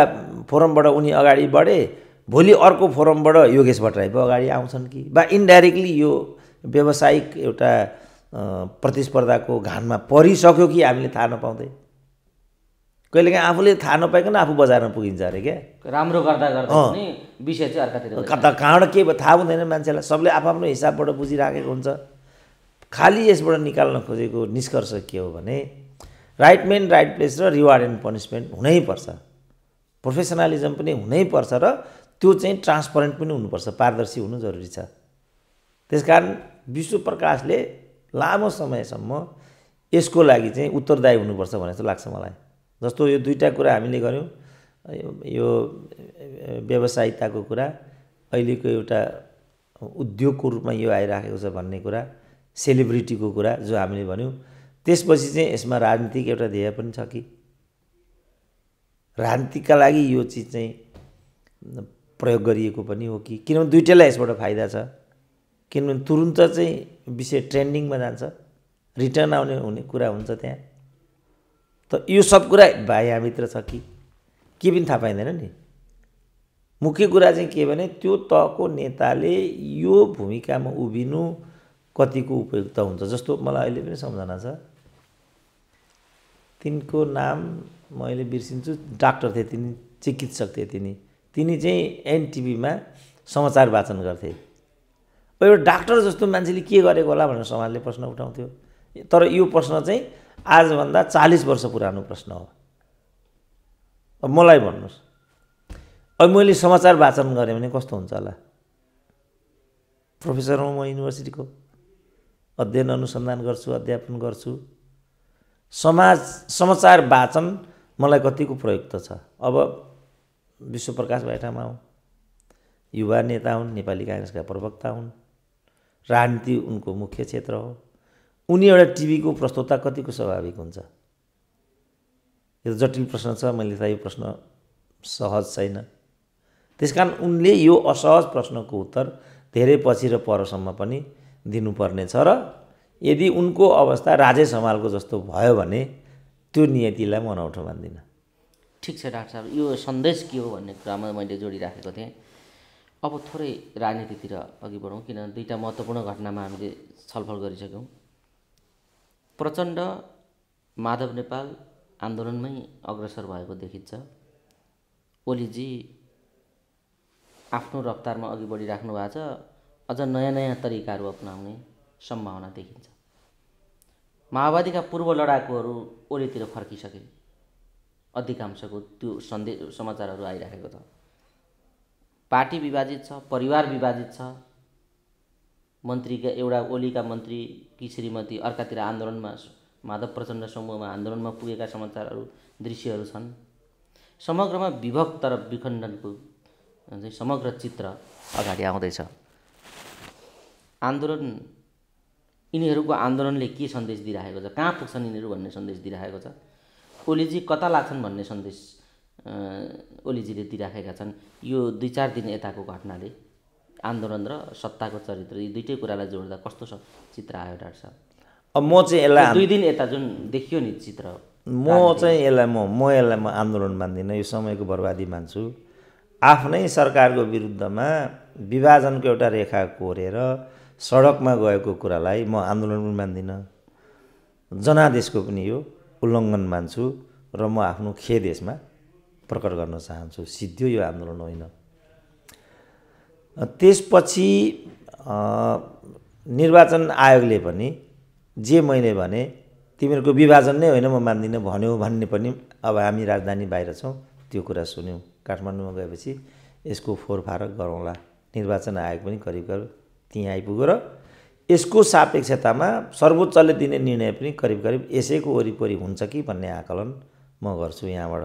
फोरमबाट उनी अगाडि बढे, भोलि अर्को फोरमबाट योगेश भट्टराई पो अगाडि आउँछन् कि? बा इन्डाइरेक्टली यो व्यावसायिक एउटा प्रतिस्पर्धाको घानमा परिसक्यो कि हामीले थाहा नपाउँदै? कहिलेकाहीँ आफूले थाहा नपाइकन आफू बजारमा पुगिन्छ अरे क्या। राम्रो गर्दा पनि विषय चाहिँ अर्कातिर कहाँबाट के थाहा हुँदैन मान्छेलाई। सबले आफ्नो हिसाबबाट बुझिराखेको हुन्छ। खालि यसबाट निकाल्न खोजेको निष्कर्ष के हो भने राइट मेन राइट प्लेस र रिवार्ड एन्ड पनिसमेन्ट हुनैपर्छ, प्रोफेसनलिजम पनि हुनैपर्छ र त्यो चाहिँ ट्रान्सपरेन्ट पनि हुनुपर्छ, पारदर्शी हुनु जरुरी छ। त्यसकारण विश्वप्रकाशले लामो समयसम्म यसको लागि चाहिँ उत्तरदायी हुनुपर्छ भन्ने जस्तो लाग्छ मलाई। जस्तो यो दुईवटा कुरा हामीले गऱ्यौँ, यो व्यवसायिकताको कुरा, अहिलेको एउटा उद्योगको रूपमा यो आइराखेको छ भन्ने कुरा, सेलिब्रिटीको कुरा जो हामीले भन्यौँ, त्यसपछि चाहिँ यसमा राजनीतिक एउटा ध्येय पनि छ कि? राजनीतिका लागि यो चिज चाहिँ प्रयोग गरिएको पनि हो कि? किनभने दुईटैलाई यसबाट फाइदा छ। किनभने तुरुन्त चाहिँ विषय ट्रेन्डिङमा जान्छ, रिटर्न आउने हुने कुरा हुन्छ त्यहाँ। त यो सब कुरा यहाँभित्र छ कि के पनि थाहा पाइँदैन नि। मुख्य कुरा चाहिँ के भने त्यो तहको नेताले यो भूमिकामा उभिनु कतिको उपयुक्त हुन्छ। जस्तो मलाई अहिले पनि सम्झना छ, तिनको नाम मैले बिर्सिन्छु, डाक्टर थिए तिनी, चिकित्सक थिए तिनी चाहिँ एनटिभीमा समाचार वाचन गर्थे। एउटा डाक्टर जस्तो मान्छेले के गरेको होला भनेर समाजले प्रश्न उठाउँथ्यो। तर यो प्रश्न चाहिँ आजभन्दा 40 वर्ष पुरानो प्रश्न हो। अब मलाई भन्नुहोस्, अब मैले समाचार वाचन गरेँ भने कस्तो हुन्छ होला? प्रोफेसर हुँ म, युनिभर्सिटीको अध्ययन अनुसन्धान गर्छु, अध्यापन गर्छु। समाचार वाचन मलाई कतिको प्रयुक्त छ? अब विश्वप्रकाश भएठामा हुन्, युवा नेता हुन्, नेपाली काङ्ग्रेसका प्रवक्ता हुन्, राजनीति उनको मुख्य क्षेत्र हो। उनी एउटा टिभीको प्रस्तोता कतिको स्वाभाविक हुन्छ? यो जटिल प्रश्न छ, मैले थाहा यो प्रश्न सहज छैन। त्यसकारण उनले यो असहज प्रश्नको उत्तर धेरै पछि र परसम्म पनि दिनुपर्ने छ। र यदि उनको अवस्था राजेश हमालको जस्तो भयो भने त्यो नियतिलाई म अनौठो मान्दिनँ। ठिक छ डाक्टर साहब, यो सन्देश के हो भन्ने कुरामा मैले जोडिराखेको थिएँ। अब थोरै राजनीतितिर अघि बढौँ, किनभने दुईवटा महत्त्वपूर्ण घटनामा हामीले छलफल गरिसक्यौँ। प्रचण्ड माधव नेपाल आन्दोलनमै अग्रसर भएको देखिन्छ। ओलीजी आफ्नो रफ्तारमा अघि बढिराख्नु भएको छ, अझ नयाँ नयाँ तरिकाहरू अपनाउने सम्भावना देखिन्छ। माओवादीका पूर्व लडाकुहरू ओलीतिर फर्किसके, अधिकांशको त्यो समाचारहरू आइराखेको छ। पार्टी विभाजित छ, परिवार विभाजित छ। मन्त्रीका एउटा ओलीका मन्त्रीकी श्रीमती अर्कातिर आन्दोलनमा, माधव प्रचण्ड समूहमा आन्दोलनमा पुगेका समाचारहरू, दृश्यहरू छन्। समग्रमा विभक्त र विखण्डनको चाहिँ समग्र चित्र अगाडि आउँदैछ। आन्दोलन, यिनीहरूको आन्दोलनले के सन्देश दिइरहेको छ, कहाँ पुग्छन् यिनीहरू भन्ने सन्देश दिइरहेको छ। ओलीजी कता लाग्छन् भन्ने सन्देश ओलीजीले दिइराखेका छन्। यो 2-4 दिन यताको घटनाले आन्दोलन र सत्ताको चरित्र, यी दुइटै कुरालाई जोड्दा कस्तो चित्र आयो डाक्टर साहब? अब म चाहिँ यसलाई 2 दिन यता जुन देखियो नि चित्र, म चाहिँ यसलाई म आन्दोलन मान्दिनँ, यो समयको बर्बादी मान्छु। आफ्नै सरकारको विरुद्धमा विभाजनको एउटा रेखा कोरेर सडकमा गएको कुरालाई म आन्दोलन पनि मान्दिनँ, जनादेशको पनि यो उल्लङ्घन मान्छु र म आफ्नो खेद यसमा प्रकट गर्न चाहन्छु। सिद्धो यो आन्दोलन होइन। त्यसपछि निर्वाचन आयोगले पनि जे मैले भने तिमीहरूको विभाजन नै होइन म मान्दिनँ भन्यो भन्ने पनि, अब हामी राजधानी बाहिर छौँ, त्यो कुरा सुन्यौँ। काठमाडौँमा गएपछि यसको फोरफारक गरौँला। निर्वाचन आयोग पनि करिब करिब त्यहीँ आइपुग्यो र यसको सापेक्षतामा सर्वोच्चले दिने निर्णय पनि करिब करिब यसैको वरिपरि हुन्छ कि भन्ने आकलन म गर्छु यहाँबाट।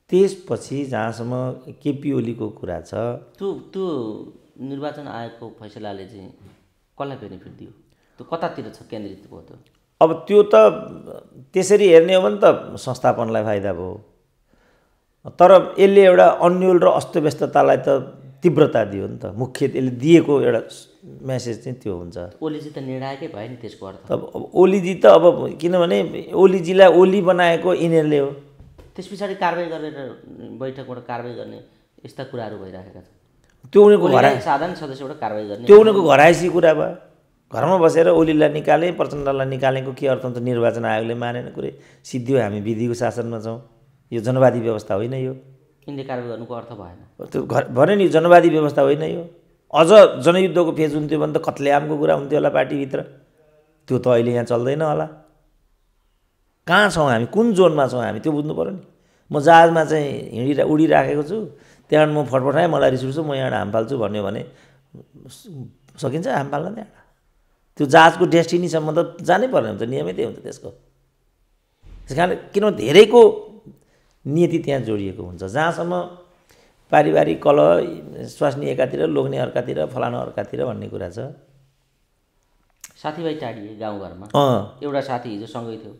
त्यसपछि जहाँसम्म केपी ओलीको कुरा छ, त्यो निर्वाचन आयोगको फैसलाले चाहिँ कसलाई बेनिफिट दियो? त्यो कतातिर छ केन्द्रित भयो त्यो? अब त्यो त त्यसरी हेर्ने हो भने त संस्थापनलाई फाइदा भयो, तर यसले एउटा अन्यल र अस्तव्यस्ततालाई त तीव्रता दियो नि त। मुख्य यसले दिएको एउटा मेसेज चाहिँ त्यो हुन्छ। ओलीजी त निर्णायकै भयो नि त्यसको अर्थ। अब ओलीजी त अब किनभने ओलीजीलाई ओली बनाएको यिनीहरूले हो। त्यस पछाडि कारबाही गरेर बैठकबाट कारबाही गर्ने यस्ता कुराहरू भइरहेका छन्। त्यो उनीहरूको साधारण सदस्यबाट कारबाही गर्ने, त्यो उनीहरूको घरायसी कुरा भयो। घरमा बसेर ओलीलाई निकाले, प्रचण्डलाई निकालेको के अर्थ हुन्छ? निर्वाचन आयोगले मानेन कुरै। सिद्धो हामी विधिको शासनमा छौँ, यो जनवादी व्यवस्था होइन। यो यिनले कारबाही गर्नुको अर्थ भएन। त्यो भन्यो नि, जनवादी व्यवस्था होइन यो। अझ जनयुद्धको फेज हुन्थ्यो भने त कत्लेआमको कुरा हुन्थ्यो होला पार्टीभित्र। त्यो त अहिले यहाँ चल्दैन होला। कहाँ छौँ हामी, कुन जोनमा छौँ हामी, त्यो बुझ्नु पऱ्यो नि। म जहाजमा चाहिँ उडिराखेको छु, त्यहाँबाट म फटफटाएँ, मलाई रिस उठ्छ, म यहाँबाट हाम फाल्छु भन्यो भने सकिन्छ हाम फाल्न? त्यहाँ त्यो जहाजको डेस्टिनीसम्म त जानै पर्ने हुन्छ, नियमै त्यही हुन्छ त्यसको। त्यस कारण किनभने धेरैको नियति त्यहाँ जोडिएको हुन्छ। जहाँसम्म पारिवारिक कलह, स्वास्नी एकातिर, लोग्ने अर्कातिर, फलाना अर्कातिर भन्ने कुरा छ। साथीभाइ टाढिए गाउँघरमा। एउटा साथी हिजो सँगै थियो,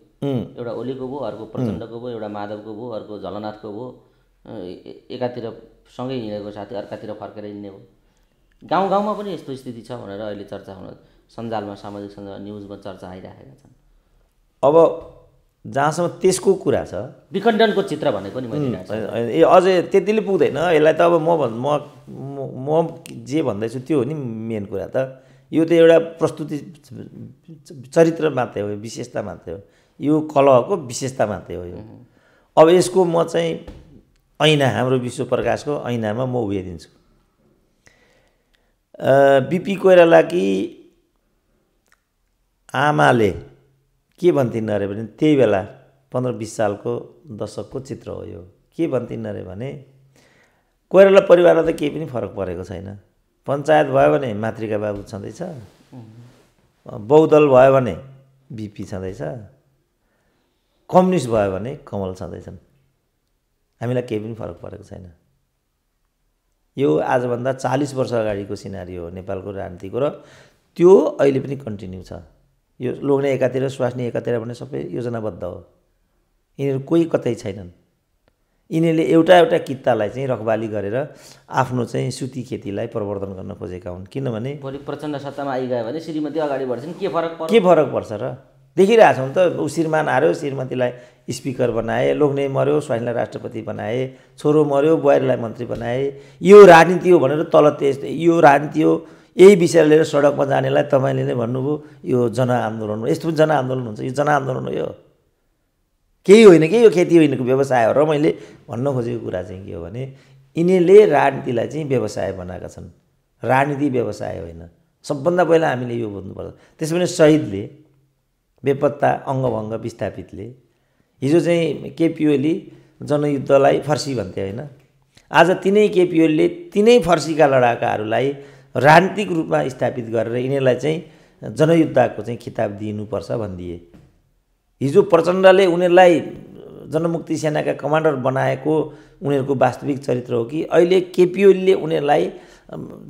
एउटा ओलीको भयो, अर्को प्रचण्डको भयो, एउटा माधवको भयो, अर्को झलनाथको भयो। एकातिर सँगै हिँडेको साथी अर्कातिर फर्केर हिँड्ने हो। गाउँ गाउँमा पनि यस्तो स्थिति छ भनेर अहिले चर्चा हुन, सञ्जालमा, सामाजिक सञ्जाल, न्युजमा चर्चा आइरहेका छन्। अब जहाँसम्म त्यसको कुरा छ, विखण्डनको चित्र भनेको नि मैले अझै त्यतिले पुग्दैन यसलाई त। अब म जे भन्दैछु त्यो हो नि मेन कुरा त। यो त एउटा प्रस्तुति चरित्र मात्रै हो, विशेषता मात्रै हो, यो कलहको विशेषता मात्रै हो यो। अब यसको म चाहिँ ऐना, हाम्रो विश्व प्रकाशको ऐनामा म उभिदिन्छु। बिपी कोइरालाकी आमाले के भन्थिन् अरे भने, त्यही बेला 15-20 सालको दशकको चित्र हो यो। के भन्थिन् अरे भने, कोइराला परिवारलाई त केही पनि फरक परेको छैन। पञ्चायत भयो भने मातृका बाबु छँदैछ, बहुदल भयो भने बिपी छँदैछ, कम्युनिस्ट भयो भने कमल छँदैछन्। हामीलाई केही पनि फरक परेको छैन। यो आजभन्दा 40 वर्ष अगाडिको सिनारी हो नेपालको राजनीतिको, र त्यो अहिले पनि कन्टिन्यू छ। यो लोग्ने एकातिर, स्वास्नी एकातिर भने सबै योजनाबद्ध हो। यिनीहरू कोही कतै छैनन्। यिनीहरूले एउटा एउटा कित्तालाई चाहिँ रखबाली गरेर आफ्नो चाहिँ सुती खेतीलाई प्रवर्धन गर्न खोजेका हुन्। किनभने भोलि प्रचण्ड सत्तामा आइगयो भने श्रीमती अगाडि बढ्छन्, के फरक पर्छ र? देखिरहेछौँ त, ऊ श्रीमान हार्यो, श्रीमतीलाई स्पिकर बनाए, लोग्ने मर्यो स्वाइनलाई राष्ट्रपति बनाए, छोरो मर्यो बुहारीलाई मन्त्री बनाए। यो राजनीति हो भनेर तल त्यस्तै यो राजनीति हो, यही विषय लिएर सडकमा जानेलाई तपाईँले नै भन्नुभयो यो जनआन्दोलन हो। यस्तो पनि जनआन्दोलन हुन्छ, यो जनआन्दोलन हो। यो केही होइन कि यो खेती होइनको व्यवसाय हो। र मैले भन्न खोजेको कुरा चाहिँ के हो भने यिनीहरूले राजनीतिलाई चाहिँ व्यवसाय बनाएका छन्, राजनीति व्यवसाय होइन। सबभन्दा पहिला हामीले यो बुझ्नुपर्छ। त्यसो भने शहीदले, बेपत्ता अङ्गभङ्ग विस्थापितले, हिजो चाहिँ केपी ओली जनयुद्धलाई फर्सी भन्थे होइन, आज तिनै केपी ओलीले तिनै फर्सीका लडाकाहरूलाई राजनीतिक रूपमा स्थापित गरेर यिनीहरूलाई चाहिँ जनयुद्धको चाहिँ खिताब दिनुपर्छ भनिदिए। हिजो प्रचण्डले उनीहरूलाई जनमुक्ति सेनाका कमान्डर बनाएको उनीहरूको वास्तविक चरित्र हो कि अहिले केपी ओलीले उनीहरूलाई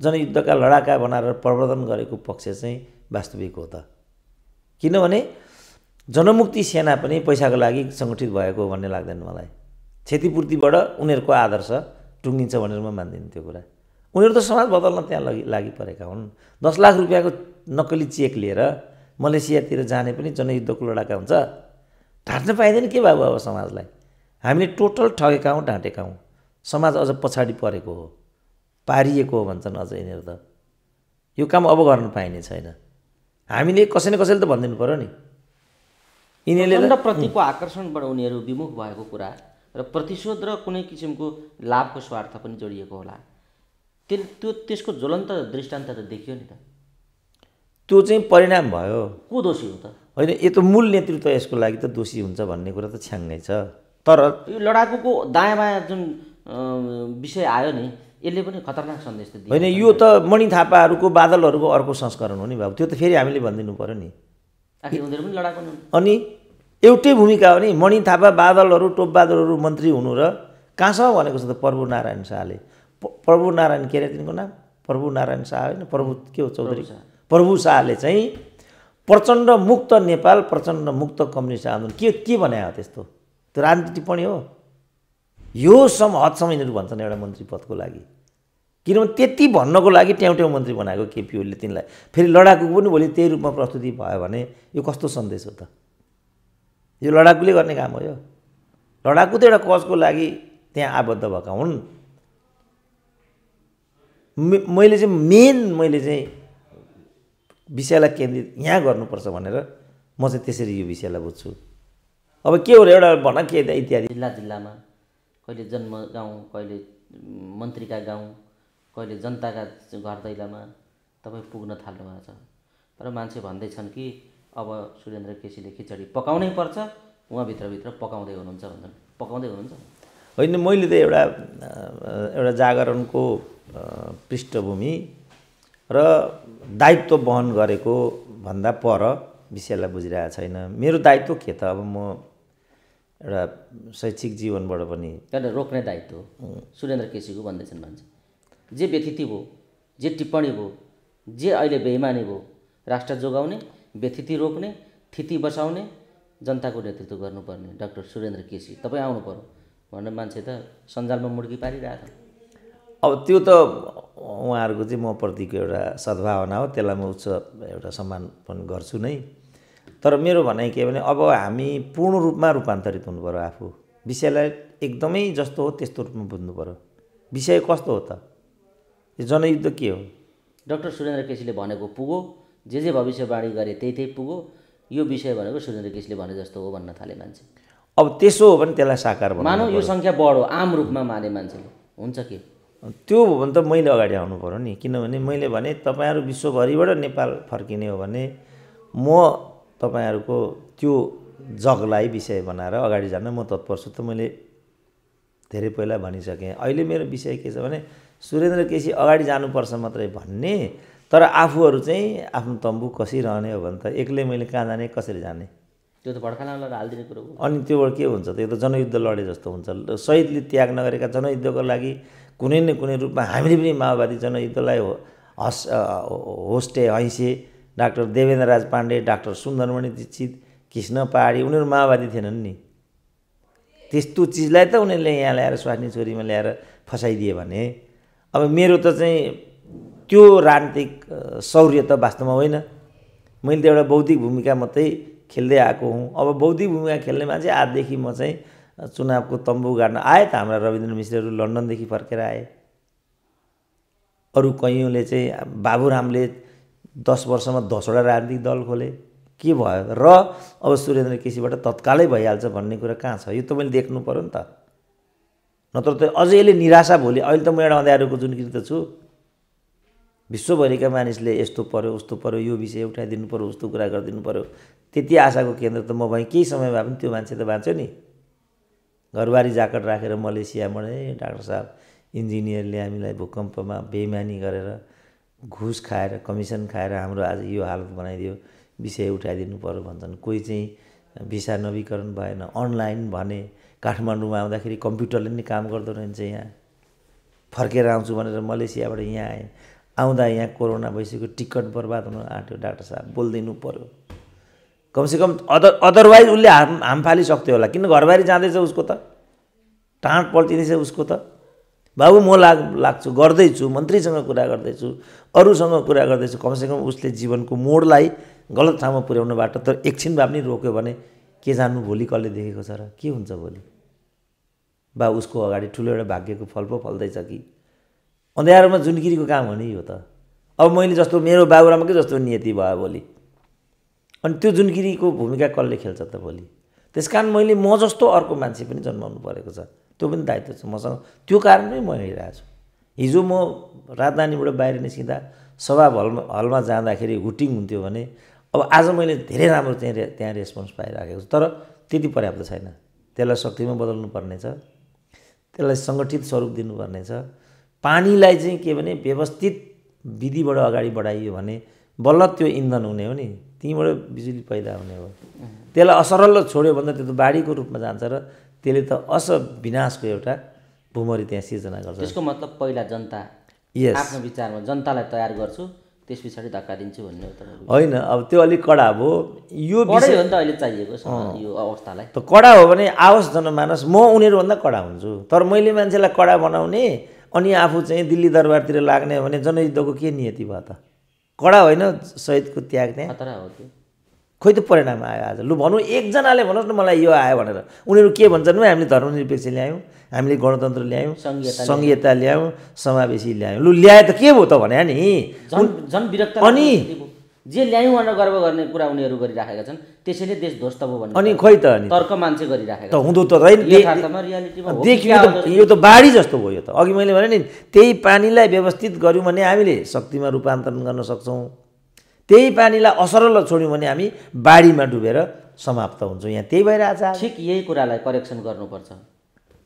जनयुद्धका लडाका बनाएर प्रवर्धन गरेको पक्ष चाहिँ वास्तविक हो त? किनभने जनमुक्ति सेना पनि पैसाको लागि सङ्गठित भएको भन्ने लाग्दैन मलाई। क्षतिपूर्तिबाट उनीहरूको आदर्श टुङ्गिन्छ भनेर म मान्दिनँ त्यो कुरा। उनीहरू त समाज बदल्न त्यहाँ लागि परेका हुन्। 10 लाख रुपियाँको नक्कली चेक लिएर मलेसियातिर जाने पनि जनयुद्धको लडाका हुन्छ। ढाँट्न पाइँदैन के बाबु अब समाजलाई? हामीले टोटल ठगेका हौँ, ढाँटेका हौँ। समाज अझ पछाडि परेको हो, पारिएको हो भन्छन् अझ यिनीहरू त। यो काम अब गर्न पाइने छैन। हामीले कसैले त भनिदिनु पर्यो नि। यिनीहरूले प्रतिको आकर्षणबाट उनीहरू विमुख भएको कुरा र प्रतिशोध र कुनै किसिमको लाभको स्वार्थ पनि जोडिएको होला। त्यसको ज्वलन्त दृष्टान्त त देखियो नि त। त्यो चाहिँ परिणाम भयो। को दोषी हो त? होइन, यो त मूल नेतृत्व यसको लागि त दोषी हुन्छ भन्ने कुरा त छ्याङ्गै छ। तर यो लडाकुको दायाँ बायाँ जुन विषय आयो नि, यसले पनि खतरनाक सन्देश त दियो। होइन, यो त मणि थापाहरूको बादलहरूको अर्को संस्करण हो नि बाबु। त्यो त फेरि हामीले भनिदिनु पर्यो नि। आखिर उनीहरू पनि लडाकु अनि एउटै भूमिका हो नि। मणि थापा बादलहरू टोपबहादुरहरू मन्त्री हुनु र कहाँसम्म भनेको छ त प्रभु नारायण शाहले। प्रभु नारायण के अरे तिनको नाम? प्रभु नारायण शाह होइन, प्रभु के हो चौधरी? प्रभु शाहले चाहिँ प्रचण्ड मुक्त नेपाल, प्रचण्ड मुक्त कम्युनिस्ट आन्दोलन के बनायो त्यस्तो? त्यो राजनीति टिप्पणी हो? यो हदसम्म यिनीहरू भन्छन् एउटा मन्त्री पदको लागि। किनभने त्यति भन्नको लागि ट्याउट्याउ मन्त्री बनाएको केपी ओलीले तिनलाई। फेरि लडाकुको पनि भोलि त्यही रूपमा प्रस्तुति भयो भने यो कस्तो सन्देश हो त? यो लडाकुले गर्ने काम हो। यो लडाकु त एउटा कजको लागि त्यहाँ आबद्ध भएका हुन्। मैले चाहिँ विषयलाई केन्द्रित यहाँ गर्नुपर्छ भनेर म चाहिँ त्यसरी यो विषयलाई बुझ्छु। अब के हो र एउटा भन के इत्यादि। जिल्लामा कहिले जन्म गाउँ, कहिले मन्त्रीका गाउँ, कहिले जनताका घर दैलामा तपाईँ पुग्न थाल्नु भएको छ। तर मान्छे भन्दैछन् कि अब सुरेन्द्र केसीले खिचडी पकाउनै पर्छ, उहाँ भित्रभित्र पकाउँदै हुनुहुन्छ भन्छन्। पकाउँदै हुनुहुन्छ? होइन, मैले त एउटा जागरणको पृष्ठभूमि र दायित्व वहन गरेको भन्दा पर विषयलाई बुझिरहेको छैन। मेरो दायित्व के त? अब म एउटा शैक्षिक जीवनबाट पनि रोक्ने दायित्व सुरेन्द्र केसीको भन्दैछन् मान्छे। जे व्यथिति भयो, जे टिप्पणी भयो, जे अहिले बेइमानी भयो, राष्ट्र जोगाउने, व्यथिति रोक्ने, थिति बसाउने, जनताको नेतृत्व गर्नुपर्ने डाक्टर सुरेन्द्र केसी तपाईँ आउनु पर्यो भनेर मान्छे त सञ्जालमा मुड्की पारिरहेको छ। अब त्यो त उहाँहरूको चाहिँ म प्रतिको एउटा सद्भावना हो, त्यसलाई म उच्च एउटा सम्मान पनि गर्छु नै। तर मेरो भनाइ के भने अब हामी पूर्ण रूपमा रूपान्तरित हुनु पर्यो। आफू विषयलाई एकदमै जस्तो हो त्यस्तो रूपमा बुझ्नु पर्यो। विषय कस्तो हो त? यो जनयुद्ध के हो? डाक्टर सुरेन्द्र केसीले भनेको पुगो, जे भविष्यवाणी गरे त्यही पुगो। यो विषय भनेको सुरेन्द्र केसीले भने जस्तो हो भन्न थाले मान्छे। अब त्यसो हो भने त्यसलाई साकार बनाउनु मानौ यो सङ्ख्या बढो, आम रूपमा माने मान्छेले, हुन्छ के? त्यो हो भने त मैले अगाडि आउनु पर्यो नि। किनभने मैले भने तपाईँहरू विश्वभरिबाट नेपाल फर्किने हो भने म तपाईँहरूको त्यो जगलाई विषय बनाएर अगाडि जान म तत्पर छु। त मैले धेरै पहिला भनिसकेँ। अहिले मेरो विषय के छ भने सुरेन्द्र केसी अगाडि जानुपर्छ मात्रै भन्ने, तर आफूहरू चाहिँ आफ्नो तम्बु कसिरहने हो भने त एक्लै मैले कहाँ जाने, कसरी जाने? त्यो त भड्कालालाई हालिदिने कुरो हो। अनि त्योबाट के हुन्छ त? यो त जनयुद्ध लडे जस्तो हुन्छ। शहीदले त्याग नगरेका जनयुद्धको लागि कुनै न कुनै रूपमा हामीले पनि माओवादी जनयुद्धलाई होस्टे हैँसे डाक्टर देवेन्द्र राज पाण्डे, डाक्टर सुन्दरमणि दीक्षित, कृष्ण पहाडी उनीहरू माओवादी थिएनन् नि। त्यस्तो चिजलाई त उनीहरूले यहाँ ल्याएर स्वास्नी छोरीमा ल्याएर फसाइदिए भने अब मेरो त चाहिँ त्यो राजनीतिक शौर्य त वास्तवमा होइन। मैले त एउटा बौद्धिक भूमिका मात्रै खेल्दै आएको हुँ। अब बौद्धिक भूमिका खेल्ने मान्छे आजदेखि म चाहिँ चुनावको तम्बु गाड्न आए त हाम्रा रविन्द्र मिश्रहरू लन्डनदेखि फर्केर आए। अरू कैयौँले चाहिँ बाबुरामले 10 वर्षमा 10वटा राजनीतिक दल खोले। के भयो र अब सुरेन्द्र केसीबाट तत्कालै भइहाल्छ भन्ने कुरा कहाँ छ? यो त मैले देख्नु पऱ्यो नि त। नत्र त अझै यसले निराशा भोलि अहिले त म एउटा अँध्यारोको जुनकिरी त छु। विश्वभरिका मानिसले यस्तो पर्यो उस्तो पर्यो यो विषय उठाइदिनु पर्यो उस्तो कुरा गरिदिनु पर्यो त्यति आशाको केन्द्र त म भएँ। केही समय भए पनि त्यो मान्छे त बाँच्यो नि। घरबारी जाकट राखेर मलेसियाबाट डाक्टर साहब इन्जिनियरले हामीलाई भूकम्पमा बेइमानी गरेर घुस खाएर कमिसन खाएर हाम्रो आज यो हालत बनाइदियो विषय उठाइदिनु पर्यो भन्छन्। कोही चाहिँ भिसा नवीकरण भएन अनलाइन भने काठमाडौँमा आउँदाखेरि कम्प्युटरले नि काम गर्दो रहेछ। यहाँ फर्केर आउँछु भनेर मलेसियाबाट यहाँ आएँ। आउँदा यहाँ कोरोना भइसक्यो टिकट बर्बाद हुन आँट्यो। डाक्टर साहब बोलिदिनु पर्यो कमसेकम। अदरवाइज उसले हाम फालिसक्थ्यो होला। किन घरबारी जाँदैछ उसको त टाँट पल्टिँदैछ उसको त। बाबु म लाग्छु गर्दैछु मन्त्रीसँग कुरा गर्दैछु अरूसँग कुरा गर्दैछु। कमसेकम उसले जीवनको मोडलाई गलत ठाउँमा पुर्याउनबाट त एकछिन भए पनि रोक्यो भने के जान्नु भोलि कसले देखेको छ र के हुन्छ भोलि? बा उसको अगाडि ठुलो एउटा भाग्यको फल पो फल्दैछ कि? अँध्यारोमा जुनगिरीको काम हो नि यो त। अब मैले जस्तो मेरो बाबुरामकै जस्तो नियति भयो भोलि अनि त्यो जुनगिरीको भूमिका कसले खेल्छ त भोलि? त्यसकारण मैले म जस्तो अर्को मान्छे पनि जन्माउनु परेको छ। त्यो पनि दायित्व छ मसँग। त्यो कारणले म हिँडिरहेको छु। हिजो म राजधानीबाट बाहिर निस्किँदा सभा हलमा जाँदाखेरि हुटिङ हुन्थ्यो भने अब आज मैले धेरै राम्रो त्यहाँ रेस्पोन्स पाइराखेको छु। तर त्यति पर्याप्त छैन। त्यसलाई शक्तिमा बदल्नु पर्नेछ। त्यसलाई सङ्गठित स्वरूप दिनुपर्नेछ। पानीलाई चाहिँ के भने व्यवस्थित विधिबाट अगाडि बढाइयो भने बल्ल त्यो इन्धन हुने हो नि। त्यहीँबाट बिजुली पैदा हुने हो। त्यसलाई असरल छोड्यो भन्दा त्यो त बाढीको रूपमा जान्छ र त्यसले त विनाशको एउटा भूमरी त्यहाँ सिर्जना गर्छ। त्यसको मतलब पहिला जनता आफ्नो विचारमा जनतालाई तयार गर्छु त्यस पछाडि धक्का दिन्छु भन्ने हो त होइन। अब त्यो अलिक कडा हो। यो विषय हो नि त अहिले चाहिएको यो अवस्थालाई त कडा हो भने आओस् जनमानस म उनीहरूभन्दा कडा हुन्छु। तर मैले मान्छेलाई कडा बनाउने अनि आफू चाहिँ दिल्ली दरबारतिर लाग्ने भने जनयुद्धको के नियति भयो त? कडा होइन शहीदको त्याग त्यहाँ खतरा हो त्यो। खोइ त परिणाम आयो आज। लु भनौँ एकजनाले भन्नुहोस् न मलाई यो आयो भनेर। उनीहरू के भन्छन् भने हामीले धर्मनिरपेक्ष ल्यायौँ हामीले गणतन्त्र ल्यायौँ सङ्घीयता ल्यायौँ समावेशी ल्यायौँ। लु ल्याए त के भयो त भने नि जनविरक्त अनि जे ल्यायौँ भनेर गर्व गर्ने कुरा उनीहरू गरिराखेका छन्। त्यसैले देश ध्वस्त भयो भन्ने अनि खोइ त अनि तर्क मान्छे गरिराखेका त हुँदो त होइन। देखियो यो त बाढी जस्तो भयो त। अघि मैले भने नि त्यही पानीलाई व्यवस्थित गऱ्यौँ भने हामीले शक्तिमा रूपान्तरण गर्न सक्छौँ। त्यही पानीलाई असरल छोड्यौँ भने हामी बाढीमा डुबेर समाप्त हुन्छौँ। यहाँ त्यही भइरहेछ। ठिक यही कुरालाई करेक्सन गर्नुपर्छ।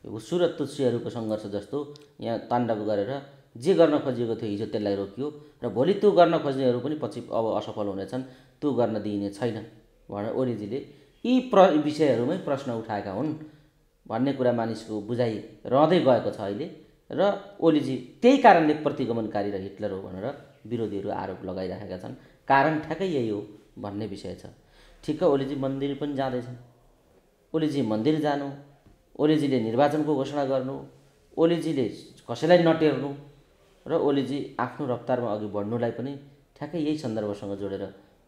हुसु र तुलसीहरूको सङ्घर्ष जस्तो यहाँ ताण्डव गरेर जे गर्न खोजिएको थियो हिजो त्यसलाई रोकियो र भोलि त्यो गर्न खोज्नेहरू पनि पछि अब असफल हुनेछन्। त्यो गर्न दिइने छैन भनेर ओलीजीले यी विषयहरूमै प्रश्न उठाएका हुन् भन्ने कुरा मानिसको बुझाइ रहँदै गएको छ अहिले। र ओलीजी त्यही कारणले प्रतिगमनकारी र हिटलर हो भनेर विरोधीहरू आरोप लगाइराखेका छन्। कारण ठ्याक्कै यही हो भन्ने विषय छ। ठिक्क ओलीजी मन्दिर पनि जाँदैछन्। ओलीजी मन्दिर जानु, ओलीजीले निर्वाचनको घोषणा गर्नु, ओलीजीले कसैलाई नटेर्नु र ओलीजी आफ्नो रफ्तारमा अघि बढ्नुलाई पनि ठ्याक्कै यही सन्दर्भसँग जोडेर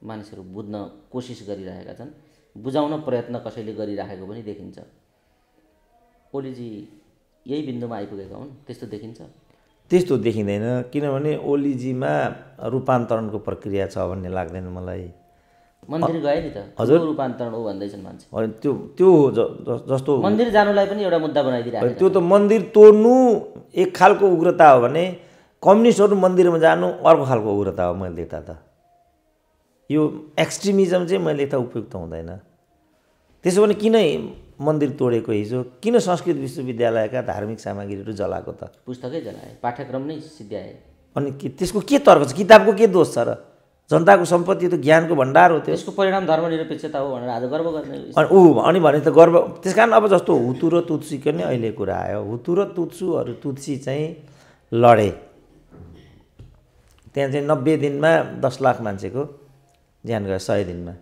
मानिसहरू बुझ्न कोसिस गरिरहेका छन्। बुझाउन प्रयत्न कसैले गरिराखेको पनि देखिन्छ। ओलीजी यही बिन्दुमा आइपुगेका हुन् त्यस्तो देखिन्छ? त्यस्तो देखिँदैन। किनभने ओलीजीमा रूपान्तरणको प्रक्रिया छ भन्ने लाग्दैन मलाई। मन्दिर गए नि त हजुर रूपान्तरण हो भन्दैछन् मान्छे। होइन त्यो जस्तो मन्दिर जानुलाई पनि एउटा मुद्दा बनाइदिरहेको। त्यो त मन्दिर तोड्नु एक खालको उग्रता हो भने कम्युनिस्टहरू मन्दिरमा जानु अर्को खालको उग्रता हो मैले देख्दा त। यो एक्सट्रिमिजम चाहिँ मैले देख्दा उपयुक्त हुँदैन। त्यसो भने किन मन्दिर तोडेको हिजो? किन संस्कृत विश्वविद्यालयका धार्मिक सामग्रीहरू जलाएको त? पुस्तकै जलाए, पाठ्यक्रम नै सिद्ध्याए। अनि त्यसको के तर्क छ? किताबको के दोष छ र? जनताको सम्पत्ति त ज्ञानको भण्डार हो। त्यसको परिणाम धर्मनिरपेक्षता हो भनेर आज गर्व गर्ने अनि भने त गर्व। त्यस कारण अब जस्तो हुतु र तुत्सीको नै अहिले कुरा आयो। हुतु र तुत्सी चाहिँ लडे। त्यहाँ चाहिँ 90 दिनमा 10 लाख मान्छेको ज्यान गयो। 100 दिनमा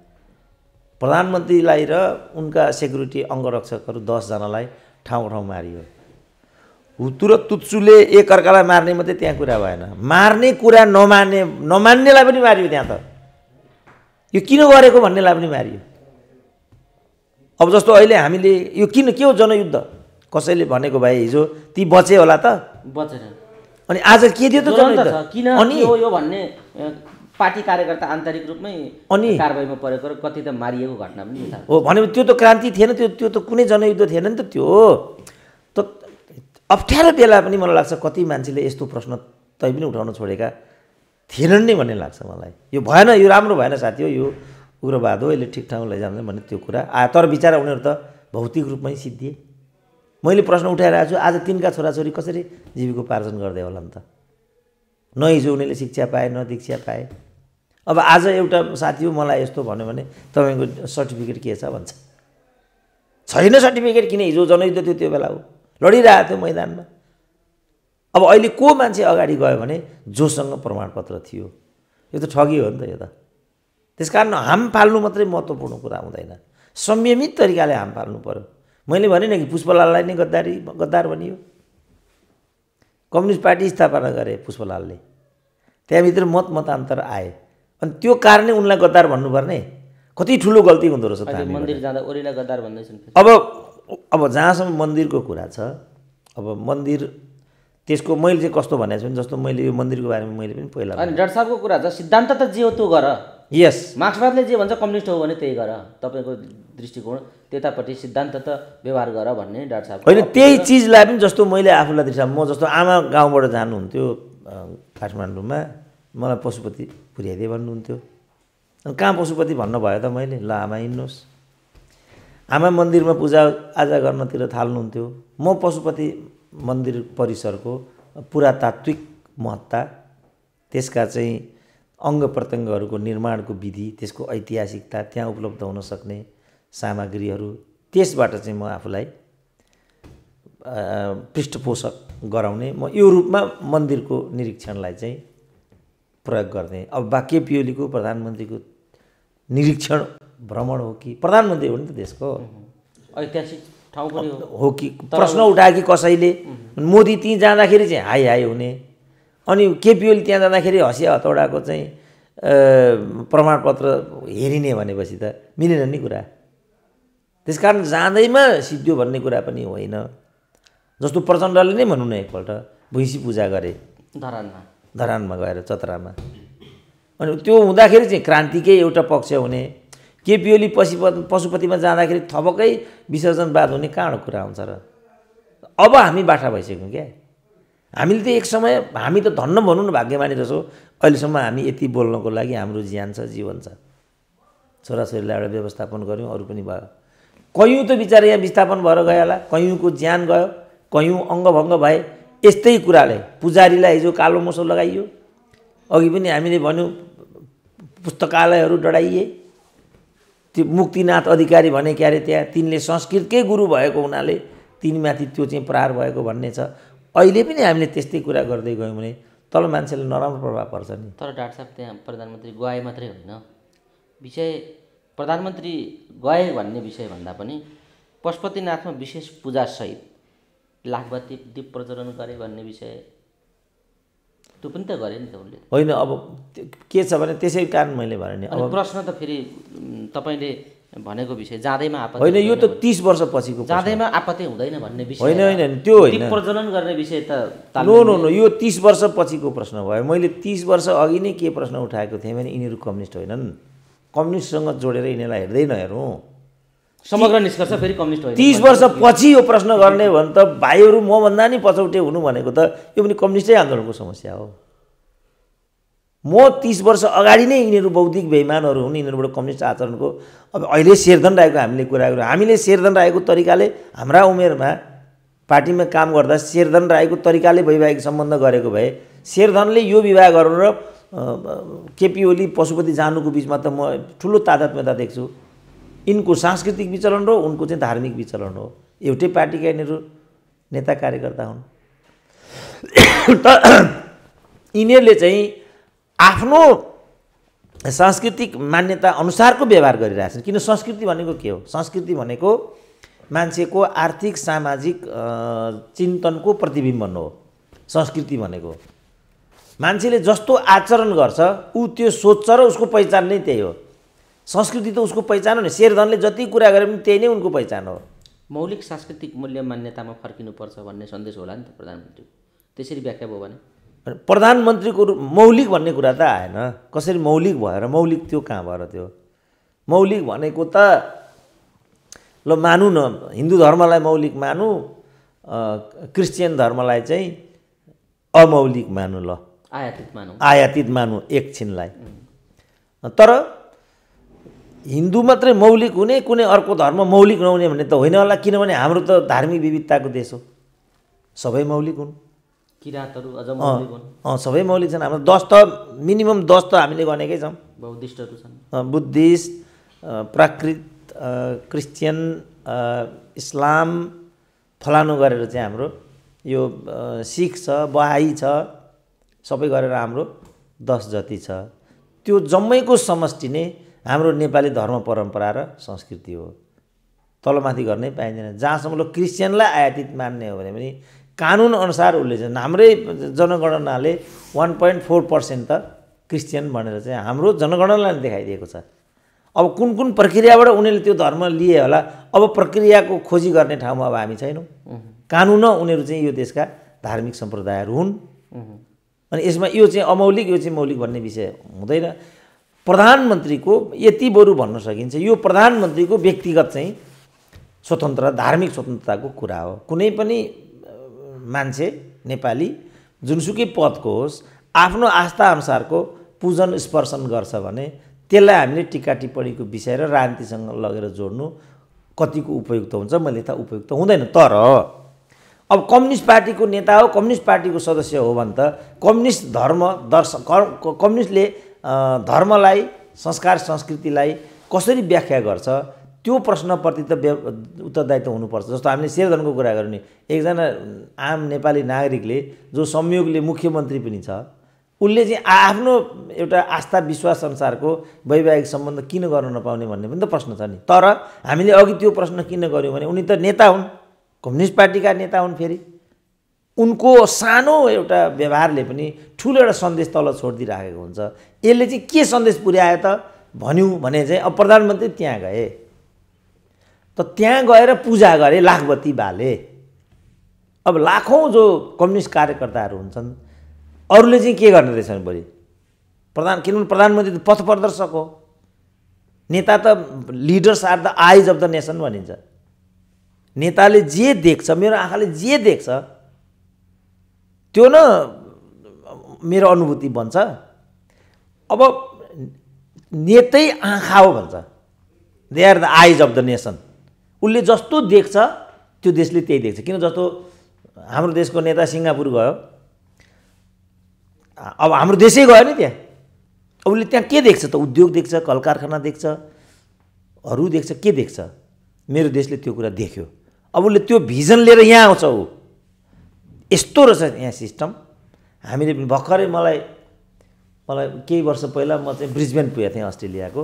प्रधानमन्त्रीलाई र उनका सेक्युरिटी अङ्गरक्षकहरू 10 जनालाई ठाउँ मारियो। हुतु र तुत्सुले एकअर्कालाई मार्ने मात्रै त्यहाँ कुरा भएन, मार्ने कुरा नमान्नेलाई पनि मारियो। त्यहाँ त यो किन गरेको भन्नेलाई पनि मारियो। अब जस्तो अहिले हामीले यो किन के हो जनयुद्ध, कसैले भनेको भए हिजो ती बचे होला त, बचेन। अनि आज के थियो त जनयुद्ध? किन यो भन्ने पार्टी कार्यकर्ता आन्तरिक रूपमै अनि कारबाहीमा परेको र कति त मारिएको घटना पनि यथार्थ हो। भनेपछि त्यो त क्रान्ति थिएन, त्यो त कुनै जनयुद्ध थिएन नि त। त्यो त अप्ठ्यारो बेला पनि मलाई लाग्छ कति मान्छेले यस्तो प्रश्न तै पनि उठाउन छोडेका थिएनन् नै भन्ने लाग्छ मलाई। यो भएन, यो राम्रो भएन साथी हो, यो उग्रवाद हो, यसले ठिक ठाउँ लैजान्छ भन्ने त्यो कुरा तर बिचारा उनीहरू त भौतिक रूपमै सिद्धिए। मैले प्रश्न उठाइरहेको छु, आज तिनका छोराछोरी कसरी जीविकोपार्जन गर्दै होला नि त? न हिजो उनीहरूले शिक्षा पाए, न दीक्षा पाए। अब आज एउटा साथी हो मलाई यस्तो भन्यो भने तपाईँको सर्टिफिकेट के छ भन्छ। छैन सर्टिफिकेट, किन हिजो जनयुद्ध थियो, त्यो बेला हो, लडिरहेको थियो मैदानमा। अब अहिले को मान्छे अगाडि गयो भने जोसँग प्रमाणपत्र थियो, यो त ठगी हो नि त। यो त त्यसकारण हाम फाल्नु मात्रै महत्त्वपूर्ण कुरा हुँदैन, संयमित तरिकाले हाम फाल्नु पर्यो। मैले भनेँ कि पुष्पलाललाई नै गद्दार भनियो। कम्युनिस्ट पार्टी स्थापना गरे पुष्पलालले, त्यहाँभित्र मतान्तर आए, अनि त्यो कारणले उनलाई गद्दार भन्नुपर्ने कति ठुलो गल्ती हुँदो रहेछ त। मन्दिर जाँदा ओलीलाई गद्दार भन्दैछन्। अब जहाँसम्म मन्दिरको कुरा छ, अब मन्दिर त्यसको मैले चाहिँ कस्तो भनेको छु भने, जस्तो मैले यो मन्दिरको बारेमा मैले पनि पहिला अनि डाक्टर साहबको कुरा छ, सिद्धान्त त जे हो त्यो गर। यस, मार्क्सवादले जे भन्छ कम्युनिस्ट हो भने त्यही गर, तपाईँको दृष्टिकोण त्यतापट्टि सिद्धान्त त व्यवहार गर भन्ने डाक्टर साहब होइन। त्यही चिजलाई पनि जस्तो मैले आफूलाई दृष्टि, म जस्तो आमा गाउँबाट जानुहुन्थ्यो काठमाडौँमा, मलाई पशुपति पुर्याइदिए भन्नुहुन्थ्यो। अनि कहाँ पशुपति भन्नुभयो त मैले, ल आमा हिँड्नुहोस्। आमा मन्दिरमा पूजाआजा गर्नतिर थाल्नुहुन्थ्यो। म पशुपति मन्दिर परिसरको पुरातात्विक महत्ता, त्यसका चाहिँ अङ्ग प्रत्यङ्गहरूको निर्माणको विधि, त्यसको ऐतिहासिकता, त्यहाँ उपलब्ध हुन सक्ने सामग्रीहरू, त्यसबाट चाहिँ म आफूलाई पृष्ठपोषक गराउने, म यो रूपमा मन्दिरको निरीक्षणलाई चाहिँ प्रयोग गर्ने। अब केपी ओलीको प्रधानमन्त्रीको निरीक्षण भ्रमण हो कि, प्रधानमन्त्री हो नि त देशको, ऐतिहासिक ठाउँ पनि हो कि, प्रश्न उठायो कि कसैले। मोदी त्यहीँ जाँदाखेरि चाहिँ हाई हाई हुने, अनि केपी ओली त्यहाँ जाँदाखेरि हँसिया हतौडाको चाहिँ प्रमाणपत्र हेरिने भनेपछि त मिलेन नि कुरा। त्यसकारण जाँदैमा सिद्धियो भन्ने कुरा पनि होइन। जस्तो प्रचण्डले नै भनौँ न, एकपल्ट भैँसी पूजा गरे धरानमा गएर चतरामा, अनि त्यो हुँदाखेरि चाहिँ क्रान्तिकै एउटा पक्ष हुने। केपी ओली पशुपतिमा जाँदाखेरि थपक्कै विसर्जनवाद हुने, कहाँबाट कुरा हुन्छ र? अब हामी बाठा भइसक्यौँ क्या। हामीले त एक समय, हामी त धन्न भनौँ न भाग्यमानी रहेछौँ, अहिलेसम्म हामी यति बोल्नको लागि हाम्रो ज्यान छ, जीवन छ। छोराछोरीलाई एउटा व्यवस्थापन गऱ्यौँ, अरू पनि भयो। कयौँ त बिचारा यहाँ विस्थापन भएर गयो होला, कयौँको ज्यान गयो, कयौँ अङ्गभङ्ग भए यस्तै कुराले। पुजारीलाई हिजो कालो मोसो लगाइयो, अघि पनि हामीले भन्यौँ पुस्तकालयहरू डढाइए। त्यो मुक्तिनाथ अधिकारी भने के अरे, त्यहाँ तिनले संस्कृतकै गुरु भएको हुनाले तिनीमाथि त्यो चाहिँ प्रहार भएको भन्ने छ। अहिले पनि हामीले त्यस्तै कुरा गर्दै गयौँ भने तल मान्छेले नराम्रो प्रभाव पर्छ नि। तर डाक्टर साहब त्यहाँ प्रधानमन्त्री गए मात्रै होइन, विषय प्रधानमन्त्री गए भन्ने विषय भन्दा पनि पशुपतिनाथमा विशेष पूजासहित लाखबत्ती दीप प्रज्वलन गरे भन्ने विषय त्यो पनि त गरे नि त उनले। होइन, अब के छ भने त्यसै कारण मैले भने नि, अब प्रश्न त फेरि तपाईँले भनेको विषय जाँदैमा आपत्ति होइन, यो त 30 वर्षपछिको, जाँदैमा आपत्ति हुँदैन भन्ने विषय होइन। होइन त्यो होइन, दीप प्रज्वलन गर्ने विषय त नो, यो 30 वर्षपछिको प्रश्न भयो। मैले 30 वर्ष अघि नै के प्रश्न उठाएको थिएँ भने यिनीहरू कम्युनिस्ट होइनन्, कम्युनिस्टसँग जोडेर यिनीहरूलाई हेर्दै नहेरौँ। समग्र निष्कर्ष फेरि कम्युनिस्ट होइन। 30 वर्षपछि यो प्रश्न गर्ने भने त भाइहरू मभन्दा नि पछौटे हुनु भनेको त यो पनि कम्युनिस्टै आन्दोलनको समस्या हो। म 30 वर्ष अगाडि नै यिनीहरू बौद्धिक बेइमानहरू हुन्, यिनीहरूबाट कम्युनिस्ट आचरणको। अब अहिले शेरधन राईको हामीले कुरा गऱ्यौँ, हामीले शेरधन राईको तरिकाले हाम्रा उमेरमा पार्टीमा काम गर्दा शेरधन राईको तरिकाले वैवाहिक सम्बन्ध गरेको भए शेरधनले यो विवाह गर्नु र केपी ओली पशुपति जानुको बिचमा त म ठुलो तादात्म्यता देख्छु। यिनको सांस्कृतिक विचलन र उनको चाहिँ धार्मिक विचलन हो। एउटै पार्टीका यिनीहरू नेता कार्यकर्ता हुन्। त यिनीहरूले चाहिँ आफ्नो सांस्कृतिक मान्यता अनुसारको व्यवहार गरिरहेछन्। किन संस्कृति भनेको के हो? संस्कृति भनेको मान्छेको आर्थिक सामाजिक चिन्तनको प्रतिबिम्बन हो। संस्कृति भनेको मान्छेले जस्तो आचरण गर्छ ऊ त्यो सोच्छ र उसको पहिचान नै त्यही हो। संस्कृति त उसको पहिचान हो नि। शेरधनले जति कुरा गरे पनि त्यही नै उनको पहिचान हो। मौलिक सांस्कृतिक मूल्य मान्यतामा फर्किनुपर्छ भन्ने सन्देश होला नि त प्रधानमन्त्रीको। त्यसरी व्याख्या भयो भने प्रधानमन्त्रीको मौलिक भन्ने कुरा त आएन। कसरी मौलिक भएर, मौलिक त्यो कहाँ भएर त्यो मौलिक भनेको त ल मानु न, हिन्दू धर्मलाई मौलिक मानु, क्रिस्चियन धर्मलाई चाहिँ अमौलिक मानु, ल आयातित मानु एकछिनलाई। तर हिन्दू मात्रै मौलिक हुने, कुनै अर्को धर्म मौलिक नहुने भन्ने त होइन होला। किनभने हाम्रो त धार्मिक विविधताको देश हो, सबै मौलिक हुन्। किराँतहरू अझ मौलिक हुन्। सबै मौलिक छन्। हाम्रो 10 त मिनिमम 10 त हामीले गनेकै छौँ। बौद्धिस्टहरू छन्, बुद्धिस्ट, प्राकृत, क्रिस्चियन, इस्लाम, फलानु गरेर चाहिँ हाम्रो यो सिख छ, बहाई छ, सबै गरेर हाम्रो 10 जति छ। त्यो जम्मैको समष्टि नै हाम्रो नेपाली धर्म परम्परा र संस्कृति हो। तलमाथि गर्नै पाइँदैन। जहाँसम्म ल क्रिस्चियनलाई आयातित मान्ने हो भने पनि कानुन अनुसार उसले चाहिँ हाम्रै जनगणनाले 1.4% त क्रिस्चियन भनेर चाहिँ हाम्रो जनगणनाले देखाइदिएको छ। अब कुन कुन प्रक्रियाबाट उनीहरूले त्यो धर्म लिए होला, अब प्रक्रियाको खोजी गर्ने ठाउँमा अब हामी छैनौँ। कानुन उनीहरू चाहिँ यो देशका धार्मिक सम्प्रदायहरू हुन्। अनि यसमा यो चाहिँ अमौलिक, यो चाहिँ मौलिक भन्ने विषय हुँदैन। प्रधानमन्त्रीको यति बरु भन्न सकिन्छ, यो प्रधानमन्त्रीको व्यक्तिगत चाहिँ स्वतन्त्र, धार्मिक स्वतन्त्रताको कुरा हो। कुनै पनि मान्छे नेपाली जुनसुकै पदको होस्, आफ्नो आस्था अनुसारको पूजन स्पर्शन गर्छ भने त्यसलाई हामीले टिका टिप्पणीको विषय र राजनीतिसँग लगेर जोड्नु कतिको उपयुक्त हुन्छ, मैले त उपयुक्त हुँदैन। तर अब कम्युनिस्ट पार्टीको नेता हो, कम्युनिस्ट पार्टीको सदस्य हो भने त कम्युनिस्ट धर्म दर्शन, कम्युनिस्टले धर्मलाई, संस्कार संस्कृतिलाई कसरी व्याख्या गर्छ त्यो प्रश्नप्रति त उत्तरदायित्व हुनुपर्छ। जस्तो हामीले शेरधनको कुरा गऱ्यौँ नि, एकजना आम नेपाली नागरिकले जो संयोगले मुख्यमन्त्री पनि छ, उसले चाहिँ आफ्नो एउटा आस्था विश्वास अनुसारको वैवाहिक सम्बन्ध किन गर्न नपाउने भन्ने पनि त प्रश्न छ नि। तर हामीले अघि त्यो प्रश्न किन गऱ्यौँ भने उनी त नेता हुन्, कम्युनिस्ट पार्टीका नेता हुन्। फेरि उनको सानो एउटा व्यवहारले पनि ठुलो एउटा सन्देश तल छोडिदिइराखेको हुन्छ। यसले चाहिँ के सन्देश पुर्यायो त भन्यौँ भने चाहिँ अब प्रधानमन्त्री त्यहाँ गए, त त्यहाँ गएर पूजा गरे, लाखबत्ती बाले। अब लाखौँ जो कम्युनिस्ट कार्यकर्ताहरू हुन्छन्, अरूले चाहिँ के गर्ने रहेछन् बढी किनभने प्रधानमन्त्री त पथ प्रदर्शक हो। नेता त लिडर्स आर द आइज अफ द नेसन भनिन्छ। नेताले जे देख्छ, मेरो आँखाले जे देख्छ त्यो न मेरो अनुभूति बन्छ। अब नेतै आँखा हो भन्छ, दे आर द आइज अफ द नेसन। उसले जस्तो देख्छ त्यो देशले त्यही देख्छ। किन जस्तो हाम्रो देशको नेता सिङ्गापुर गयो, अब हाम्रो देशै गयो नि त्यहाँ, अब उसले त्यहाँ के देख्छ त? उद्योग देख्छ, कल कारखाना देख्छ, अरू देख्छ, के देख्छ? मेरो देशले त्यो कुरा देख्यो। अब उसले त्यो भिजन लिएर यहाँ आउँछ। ऊ यस्तो रहेछ यहाँ सिस्टम। हामीले पनि भर्खरै मलाई केही वर्ष पहिला म चाहिँ ब्रिजबेन पुगेको थिएँ अस्ट्रेलियाको।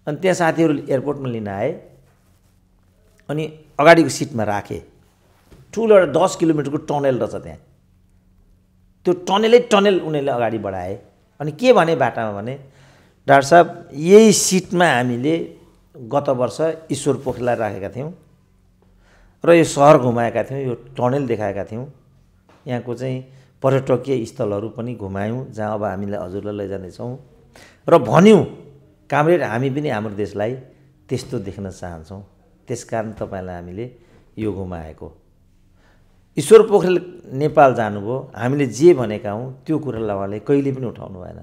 अनि त्यहाँ साथीहरू एयरपोर्टमा लिन आए, अनि अगाडिको सिटमा राखेँ। ठुलो एउटा 10 किलोमिटरको टनल रहेछ त्यहाँ। त्यो टनल उनीहरूले अगाडि बढाए। अनि के भने बाटामा भने, डाक्टर साहब यही सिटमा हामीले गत वर्ष ईश्वर पोखरेललाई राखेका थियौँ र यो सहर घुमाएका थियौँ, यो टनल देखाएका थियौँ, यहाँको चाहिँ पर्यटकीय स्थलहरू पनि घुमायौँ जहाँ अब हामीलाई हजुरलाई लैजानेछौँ र भन्यौँ कामरेड हामी पनि हाम्रो देशलाई त्यस्तो देख्न चाहन्छौँ, त्यसकारण तपाईँलाई हामीले यो घुमाएको। ईश्वर पोखरेल नेपाल जानुभयो, हामीले जे भनेका हौँ त्यो कुरालाई उहाँले कहिले पनि उठाउनु भएन।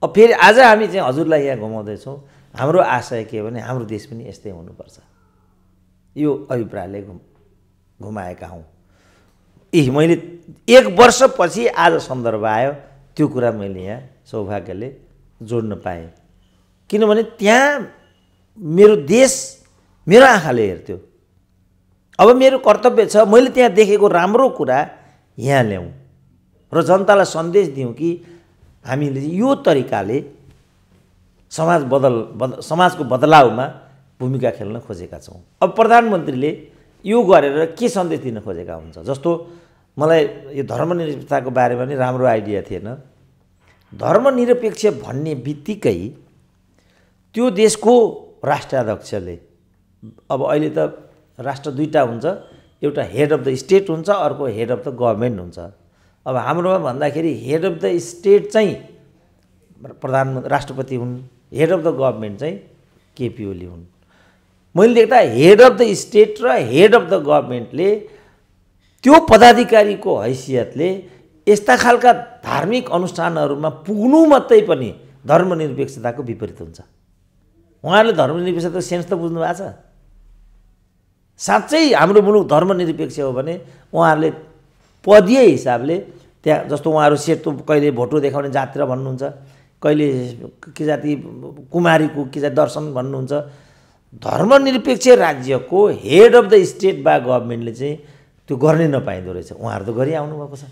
अब फेरि आज हामी चाहिँ हजुरलाई यहाँ घुमाउँदैछौँ, हाम्रो आशय के भने हाम्रो देश पनि यस्तै हुनुपर्छ, यो अभिप्रायले घुमाएका हौँ। मैले 1 वर्षपछि आज सन्दर्भ आयो, त्यो कुरा मैले यहाँ सौभाग्यले जोड्न पाएँ। किनभने त्यहाँ मेरो देश मेरो आँखाले हेर्थ्यो। अब मेरो कर्तव्य छ मैले त्यहाँ देखेको राम्रो कुरा यहाँ ल्याउँ र जनतालाई सन्देश दिउँ कि हामीले यो तरिकाले समाजको बदलावमा भूमिका खेल्न खोजेका छौँ। अब प्रधानमन्त्रीले यो गरेर के सन्देश दिन खोजेका हुन्छ? जस्तो मलाई यो धर्मनिरपेक्षताको बारेमा नि राम्रो आइडिया थिएन। धर्मनिरपेक्ष भन्ने बित्तिकै त्यो देशको राष्ट्राध्यक्षले, अब अहिले त राष्ट्र दुईटा हुन्छ, एउटा हेड अफ द स्टेट हुन्छ, अर्को हेड अफ द गभर्मेन्ट हुन्छ। अब हाम्रोमा भन्दाखेरि हेड अफ द स्टेट चाहिँ प्रधानमन्त्री राष्ट्रपति हुन्, हेड अफ द गभर्मेन्ट चाहिँ केपी ओली हुन्। मैले देख्दा हेड अफ द स्टेट र हेड अफ द गभर्मेन्टले त्यो पदाधिकारीको हैसियतले यस्ता खालका धार्मिक अनुष्ठानहरूमा पुग्नु मात्रै पनि धर्मनिरपेक्षताको विपरीत हुन्छ। उहाँहरूले धर्मनिरपेक्षताको सेन्स त बुझ्नु भएको छ? साँच्चै हाम्रो मुलुक धर्मनिरपेक्ष हो भने उहाँहरूले पदीय हिसाबले त्यहाँ जस्तो उहाँहरू सेतो कहिले भोटो देखाउने जातिर भन्नुहुन्छ, कहिले के जाति कुमारीको के जाति दर्शन भन्नुहुन्छ। धर्मनिरपेक्ष राज्यको हेड अफ द स्टेट बा गभर्मेन्टले चाहिँ त्यो गर्ने नपाइँदो रहेछ। उहाँहरू त गरी आउनुभएको छ।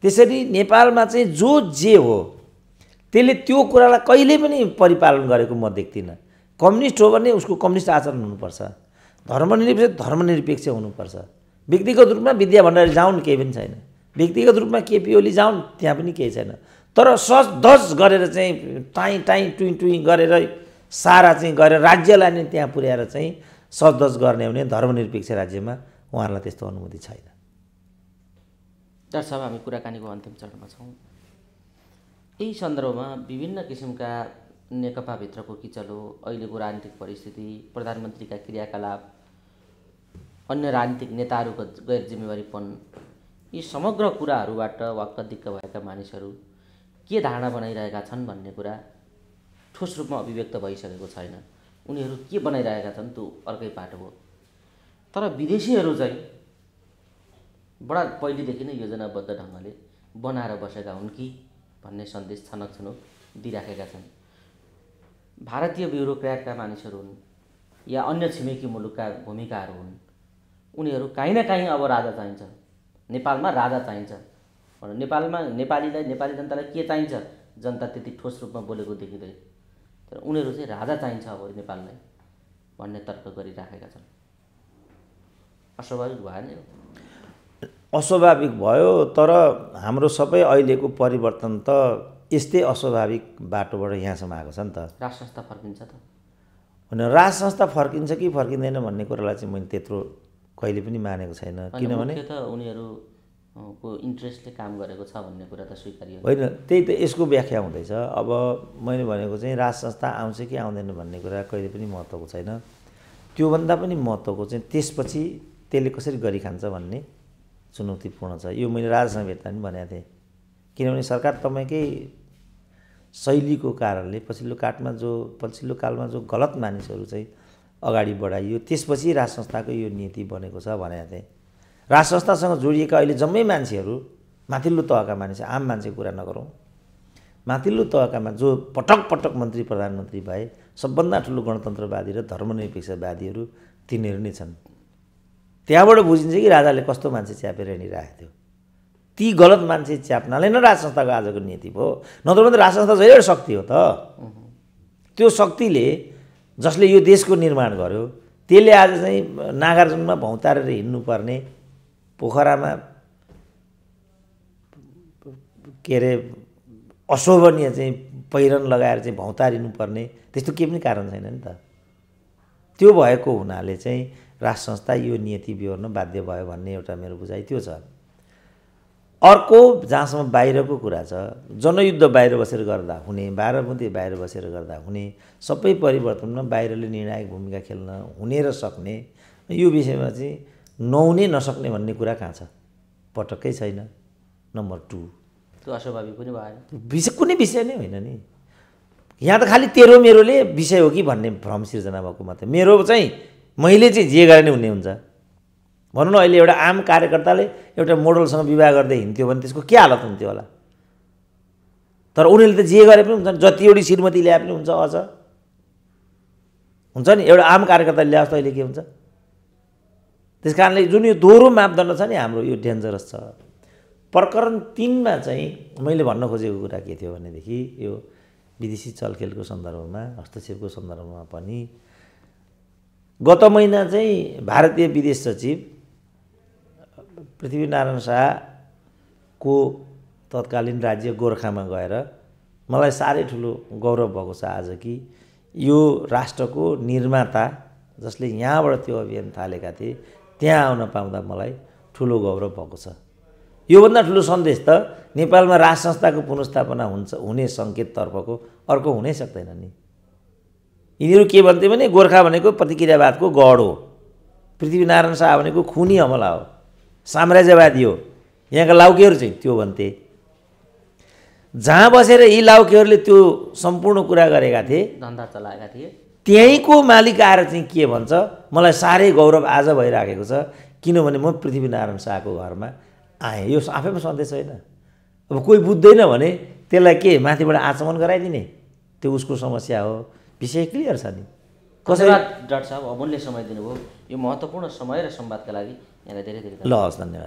त्यसरी नेपालमा चाहिँ जो जे हो त्यसले त्यो कुरालाई कहिले पनि परिपालन गरेको म देख्दिनँ। कम्युनिस्ट हो भने उसको कम्युनिस्ट आचरण हुनुपर्छ, धर्मनिरपेक्ष हुनुपर्छ। व्यक्तिगत रूपमा विद्या भण्डारी जाउन् केही पनि छैन, व्यक्तिगत रूपमा केपी ओली जाउन् त्यहाँ पनि केही छैन। तर सज धज गरेर चाहिँ टाइँ टाइँ टुइँ टुइँ गरेर सारा चाहिँ गरेर राज्यलाई नै त्यहाँ पुर्याएर चाहिँ सजधज गर्ने भने धर्मनिरपेक्ष राज्यमा उहाँहरूलाई त्यस्तो अनुमति छैन। डाक्टर साहब, हामी कुराकानीको अन्तिम चरणमा छौँ। यही सन्दर्भमा विभिन्न किसिमका नेकपाभित्रको किचलो, अहिलेको राजनीतिक परिस्थिति, प्रधानमन्त्रीका क्रियाकलाप, अन्य राजनीतिक नेताहरूको गैर जिम्मेवारीपन, यी समग्र कुराहरूबाट वाक्क दिक्क भएका मानिसहरू के धारणा बनाइरहेका छन् भन्ने कुरा ठोस रूपमा अभिव्यक्त भइसकेको छैन। उनीहरू के बनाइरहेका छन् त्यो अर्कै पाटो हो। तर विदेशीहरू चाहिँ बडा पहिलेदेखि नै योजनाबद्ध ढङ्गले बनाएर बसेका हुन् कि भन्ने सन्देश छनक छनक दिइराखेका छन्। भारतीय ब्युरोक्र्याटका मानिसहरू हुन् या अन्य छिमेकी मुलुकका भूमिकाहरू हुन्, उनीहरू काहीँ न काहीँ अब राजा चाहिन्छ, नेपालमा राजा चाहिन्छ भनेर नेपालमा नेपाली जनतालाई के चाहिन्छ जनता त्यति ठोस रूपमा बोलेको देखिँदैन। तर उनीहरू चाहिँ राजा चाहिन्छ अब नेपाललाई भन्ने तर्क गरिराखेका छन्। अस्वाभाविक भएन यो? अस्वाभाविक भयो, तर हाम्रो सबै अहिलेको परिवर्तन त यस्तै अस्वाभाविक बाटोबाट यहाँसम्म आएको छ नि त। राज संस्था फर्किन्छ त होइन, राज संस्था फर्किन्छ कि फर्किँदैन भन्ने कुरालाई चाहिँ मैले त्यत्रो कहिले पनि मानेको छैन। किनभने त उनीहरूको इन्ट्रेस्टले काम गरेको छ भन्ने कुरा त स्वीकार्य होइन। त्यही त यसको व्याख्या हुँदैछ। अब मैले भनेको चाहिँ राज संस्था आउँछ कि आउँदैन भन्ने कुरा कहिले पनि महत्त्वको छैन। त्योभन्दा पनि महत्त्वको चाहिँ त्यसपछि त्यसले कसरी गरिखान्छ भन्ने चुनौतीपूर्ण छ। यो मैले राजासँग भेट्दा पनि भनेको थिएँ। किनभने सरकार तपाईँकै शैलीको कारणले पछिल्लो कालमा जो गलत मानिसहरू चाहिँ अगाडि बढाइयो, त्यसपछि राज संस्थाको यो नीति बनेको छ भनेको थिएँ। राज संस्थासँग जोडिएका अहिले जम्मै मान्छेहरू माथिल्लो तहका मान्छे, आम मान्छेको कुरा नगरौँ, माथिल्लो तहकामा जो पटक पटक मन्त्री प्रधानमन्त्री भए सबभन्दा ठुलो गणतन्त्रवादी र धर्मनिरपेक्षवादीहरू तिनीहरू नै छन्। त्यहाँबाट बुझिन्छ कि राजाले कस्तो मान्छे च्यापेर हिँडिरहेको थियो। ती गलत मान्छे च्याप्नाले नै राज संस्थाको आजको नीति भयो। नत्र भने राज संस्था जहिले शक्ति हो त। त्यो शक्तिले जसले यो देशको निर्माण गर्यो त्यसले आज चाहिँ नागार्जुनमा भौँतारेर हिँड्नुपर्ने, पोखरामा के अरे अशोभनीय चाहिँ पहिरन लगाएर चाहिँ भौँतारिनु पर्ने त्यस्तो केही पनि कारण छैन नि त। त्यो भएको हुनाले चाहिँ राज संस्था यो नीति बिहोर्न बाध्य भयो भन्ने एउटा मेरो बुझाइ त्यो छ। अर्को जहाँसम्म बाहिरको कुरा छ, जनयुद्ध बाहिर बसेर गर्दा हुने, बाह्रबुँदी बाहिर बसेर गर्दा हुने, सबै परिवर्तनमा बाहिरले निर्णायक भूमिका खेल्न हुने र सक्ने, यो विषयमा चाहिँ नहुने नसक्ने भन्ने कुरा कहाँ छ? पटक्कै छैन। नम्बर 2, त्यो अस्वाभाविक पनि भएन। विषय कुनै विषय नै होइन नि। यहाँ त खालि तेरो मेरोले विषय हो कि भन्ने भ्रम सिर्जना भएको मात्रै। मेरो चाहिँ मैले चाहिँ जे गरे नै हुने हुन्छ। भनौँ न, अहिले एउटा आम कार्यकर्ताले एउटा मोडलसँग विवाह गर्दै हिँड्थ्यो भने त्यसको के हालत हुन्थ्यो होला? तर उनीहरूले त जे गरे पनि हुन्छ, जतिवटी श्रीमती ल्याए पनि हुन्छ। अझ हुन्छ नि, एउटा आम कार्यकर्ताले ल्याओस् त अहिले के हुन्छ? त्यस कारणले जुन यो दोहोरो मापदण्ड छ नि हाम्रो, यो डेन्जरस छ। प्रकरण 3मा चाहिँ मैले भन्न खोजेको कुरा के थियो भनेदेखि यो विदेशी चलखेलको सन्दर्भमा, हस्तक्षेपको सन्दर्भमा पनि गत महिना चाहिँ भारतीय विदेश सचिव पृथ्वीनारायण शाहको तत्कालीन राज्य गोरखामा गएर मलाई साह्रै ठुलो गौरव भएको छ आज कि यो राष्ट्रको निर्माता जसले यहाँबाट त्यो अभियान थालेका थिए त्यहाँ आउन पाउँदा मलाई ठुलो गौरव भएको छ। योभन्दा ठुलो सन्देश त नेपालमा राज संस्थाको पुनर्स्थापना हुने सङ्केततर्फको अर्को हुनै सक्दैन नि। यिनीहरू के भन्थे भने गोर्खा भनेको प्रतिक्रियावादको गढ हो, पृथ्वीनारायण शाह भनेको खुनी हमला हो, साम्राज्यवादी हो, यहाँका लाउकेहरू चाहिँ त्यो भन्थे। जहाँ बसेर यी लाउकेहरूले त्यो सम्पूर्ण कुरा गरेका थिए, धन्दा चलाएका थिए, त्यहीँको मालिक आएर चाहिँ के भन्छ, मलाई साह्रै गौरव आज भइराखेको छ किनभने म पृथ्वीनारायण शाहको घरमा आएँ। यो आफैमा सन्देश होइन। अब कोही बुझ्दैन भने त्यसलाई के माथिबाट आचमन गराइदिने, त्यो उसको समस्या हो। विषय क्लियर छ नि। धन्यवाद डाक्टर साहब, अमूल्य समय दिनुभयो। यो महत्त्वपूर्ण समय र संवादका लागि यहाँलाई धेरै धेरै ल हस्, धन्यवाद।